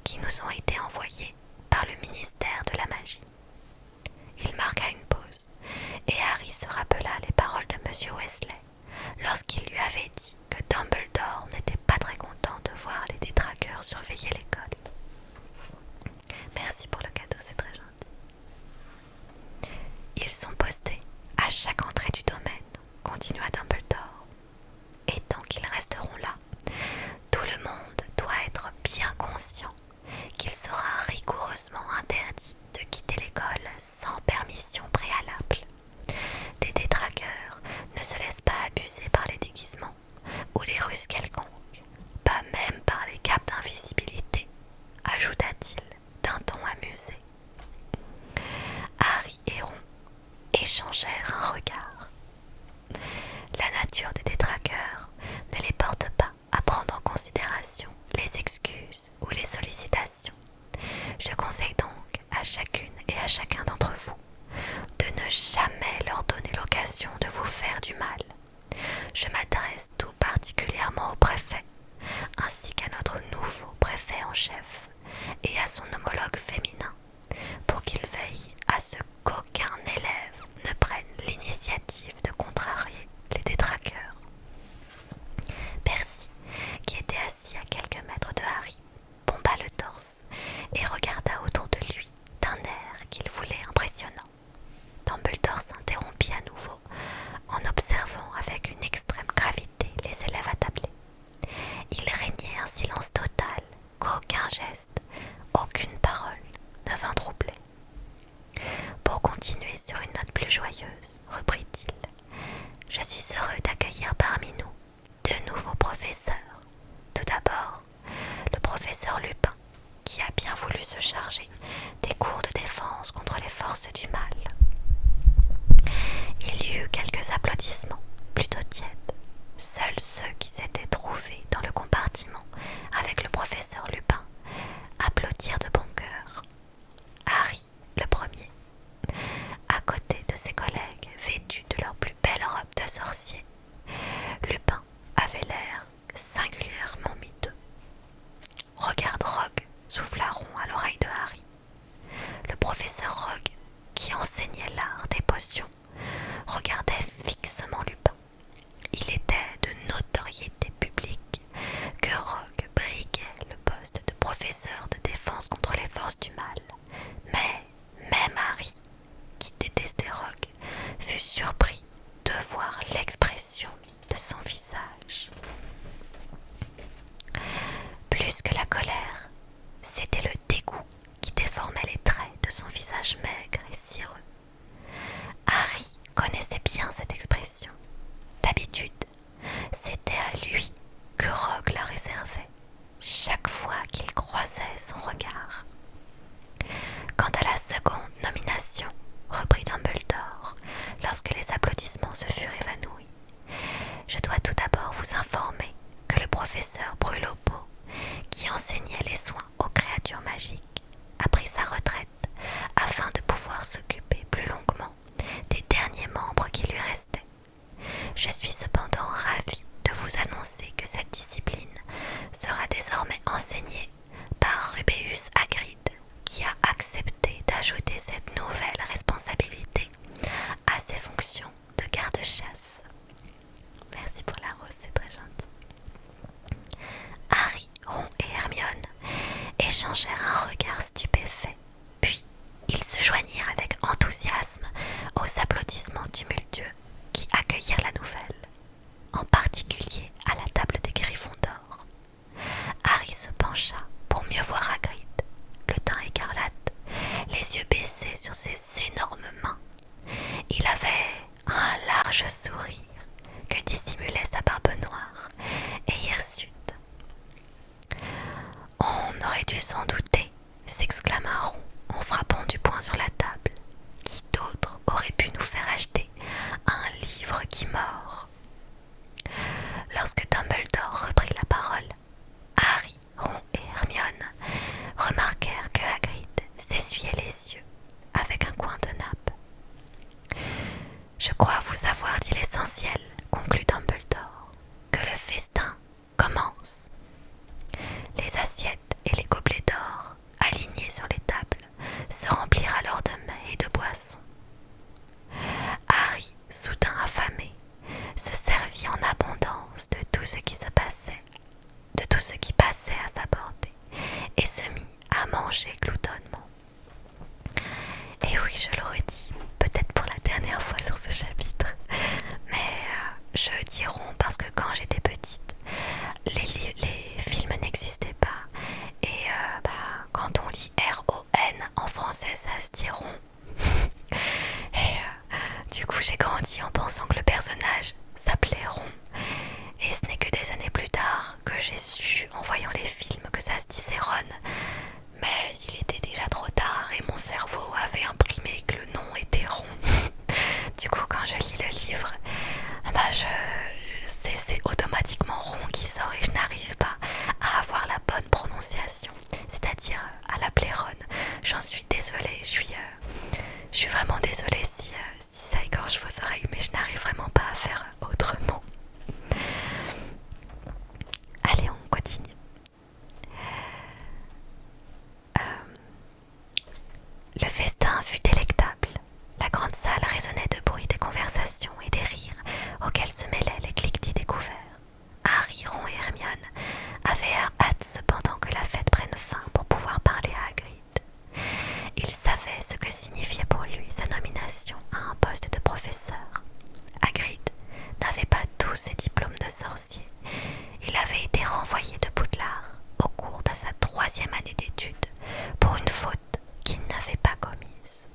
qui nous ont été envoyés par le ministère de la Magie. Il marqua une pause et Harry se rappela les paroles de M. Weasley lorsqu'il lui avait dit que Dumbledore n'était pas très content de voir les détraqueurs surveiller l'école. Merci pour le cadeau, c'est très gentil. Ils sont postés à chaque entrée du domaine, continua Dumbledore. Et tant qu'ils resteront là, tout le monde doit être bien conscient qu'il sera rigoureusement interdit de quitter l'école sans permission préalable. Les détraqueurs ne se laissent pas abuser par les déguisements ou les ruses quelconques, pas même par les capes d'invisibilité, ajouta-t-il d'un ton amusé. Harry et Ron échangèrent un regard. La nature des détraqueurs ne les porte pas à prendre en considération les excuses ou les sollicitations. Je conseille donc à chacune et à chacun d'entre vous de ne jamais leur donner l'occasion de vous faire du mal. Je m'adresse tout particulièrement au préfet, ainsi qu'à notre nouveau préfet en chef et à son homologue féminin, pour qu'il veille à ce qu'aucun élève ne prenne l'initiative de contrarier les détraqueurs. Percy, qui était assis à quelques mètres de Harry, bomba le torse et regarda autour de lui d'un air qu'il voulait impressionnant. Dumbledore s'interrompit à nouveau en observant avec une extrême gravité les élèves attablés. Il régnait un silence total, qu'aucun geste, aucune parole ne vint troubler. Pour continuer sur une note plus joyeuse, reprit-il, je suis heureux d'accueillir parmi nous deux nouveaux professeurs. Tout d'abord, le professeur Lupin, qui a bien voulu se charger des cours de défense contre les forces du mal. Il y eut quelques applaudissements, plutôt tièdes. Seuls ceux qui s'étaient trouvés dans le compartiment avec le professeur Lupin applaudirent de bon cœur. Harry, le premier, à côté de ses collègues vêtus de leur plus belle robe de sorcier. Lupin avait l'air singulièrement miteux. « Regarde Rogue », souffla Ron à l'oreille de Harry. Le professeur Rogue, qui enseignait l'art des potions, regardait fixement Lupin. Il était de notoriété publique que Rogue briguait le poste de professeur de défense contre les forces du mal. Mais même Harry, qui détestait Rogue, fut surpris de voir l'expression de son visage. Plus que la colère, c'était le dégoût qui déformait les traits de son visage maigre et cireux. Harry connaissait bien cette expression. D'habitude, c'était à lui que Rogue la réservait, chaque fois qu'il croisait son regard. Quant à la seconde nomination, reprit Dumbledore, lorsque les applaudissements se furent évanouis, je dois tout d'abord vous informer que le professeur Brûlot-Beau, qui enseignait les soins aux créatures magiques, a pris sa retraite afin de pouvoir s'occuper plus longuement des derniers membres qui lui restaient. Je suis cependant ravie de vous annoncer que cette discipline sera désormais enseignée par Rubéus Hagrid, qui a accepté d'ajouter cette nouvelle responsabilité à ses fonctions de garde-chasse. Merci pour la rose, c'est très gentil. Harry, Ron et Hermione échangèrent un regard stupéfait, puis ils se joignirent avec enthousiasme aux applaudissements tumultueux qui accueillirent la nouvelle, en particulier à la table des Gryffondors. Harry se pencha pour mieux voir Hagrid, le teint écarlate, les yeux baissés sur ses énormes mains. Il avait Je crois vous avoir dit l'essentiel, conclut Dumbledore, que le festin commence. Les assiettes et les gobelets d'or, alignés sur les tables, se remplirent alors de mets et de boissons. Harry, soudain affamé, se servit en abondance de tout ce qui se passait, de tout ce qui passait à sa portée, et se mit à manger gloutonnement. Et oui, je le redis, peut-être pour la dernière fois sur ce chapitre, mais je dis rond parce que quand j'étais petite, les films n'existaient pas, et quand on lit R-O-N en français, ça se dit rond. Et du coup, j'ai grandi en pensant que le personnage s'appelait Ron. Et ce n'est que des années plus tard que j'ai su, en voyant les films, que ça se disait Ron. Mais il était déjà trop tard et mon cerveau avait imprimé que le nom était Ron. Du coup, quand je lis le livre, c'est automatiquement Ron qui sort et je n'arrive pas à avoir la bonne prononciation, c'est-à-dire à l'appeler Ron. J'en suis désolée, je suis vraiment désolée si ça égorge vos oreilles, mais je n'arrive vraiment pas à faire autrement. Allez, on continue. Le festin fut délectable. La grande salle résonnait de bruit des conversations et des rires auxquels se mêlaient les cliquetis découverts. Harry, Ron et Hermione avaient hâte cependant que la fête prenne fin pour pouvoir parler à Hagrid. Ils savaient ce que signifiait pour lui sa nomination à un poste de professeur. Hagrid n'avait pas tous ses diplômes de sorcier. Il avait été renvoyé de Poudlard au cours de sa 3e année d'études pour une faute qu'il n'avait pas commise.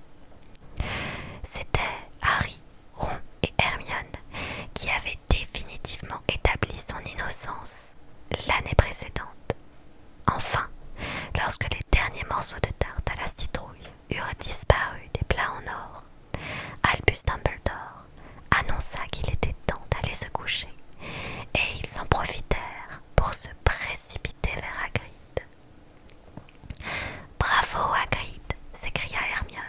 C'était Harry, Ron et Hermione qui avaient définitivement établi son innocence l'année précédente. Enfin, lorsque les derniers morceaux de tarte à la citrouille eurent disparu des plats en or, Albus Dumbledore annonça qu'il était temps d'aller se coucher, et ils en profitèrent pour se précipiter vers Hagrid. « Bravo, Hagrid !» s'écria Hermione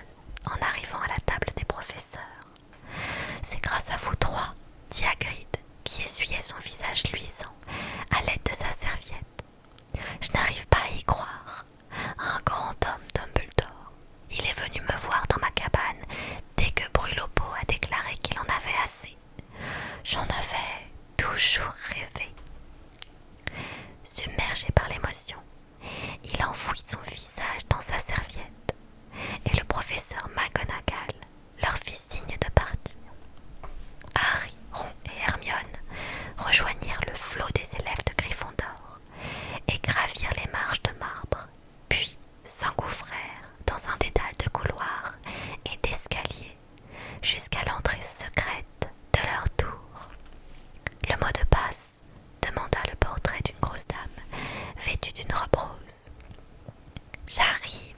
en arrivant à la table des professeurs. « C'est grâce à vous trois, » dit Hagrid, qui essuyait son visage luisant à l'aide de sa serviette. « Je n'arrive pas à y croire. Un grand homme, Dumbledore. Il est venu me voir dans ma cabane dès que Brûlot-Pot a déclaré qu'il en avait assez. J'en avais toujours rêvé. » Submergé par l'émotion, il enfouit son visage dans sa serviette et le professeur McGonagall leur fit signe de partir. Harry, Ron et Hermione rejoignirent le flot des élèves de Gryffondor et gravirent les marches de marbre, puis s'engouffrèrent dans un dédale de couloirs et d'escaliers jusqu'à l'entrée secrète de leur tour. « Le mot de passe ?» demanda le portrait d'une grosse dame vêtue d'une robe rose. « J'arrive !»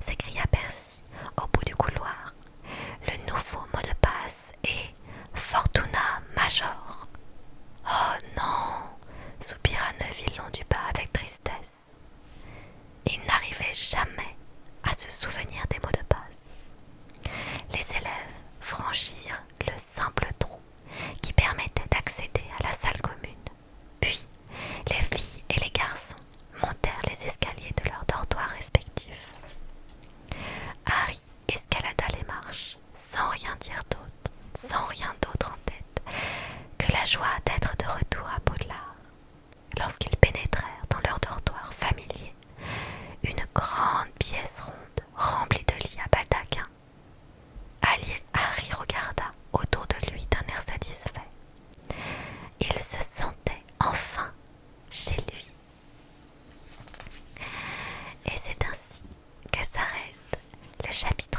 s'écria Percy au bout du couloir. « Le nouveau mot de passe est Fortuna Major. »« Oh non !» soupira Neville Londubat avec tristesse. Il n'arrivait jamais à se souvenir des mots de passe. Les élèves franchirent le simple trou qui permettait d'accéder à la salle commune. Puis, les filles et les garçons montèrent les escaliers de leurs dortoirs respectifs. Harry escalada les marches sans rien dire d'autre, sans rien d'autre en tête que la joie d'être de retour à Poudlard. Lorsqu'ils pénétrèrent dans leur dortoir familier, une grande pièce ronde remplie de lits à baldaquin, Harry regarda autour de lui d'un air satisfait. Il se sentait enfin chez lui. Et c'est ainsi que s'arrête le chapitre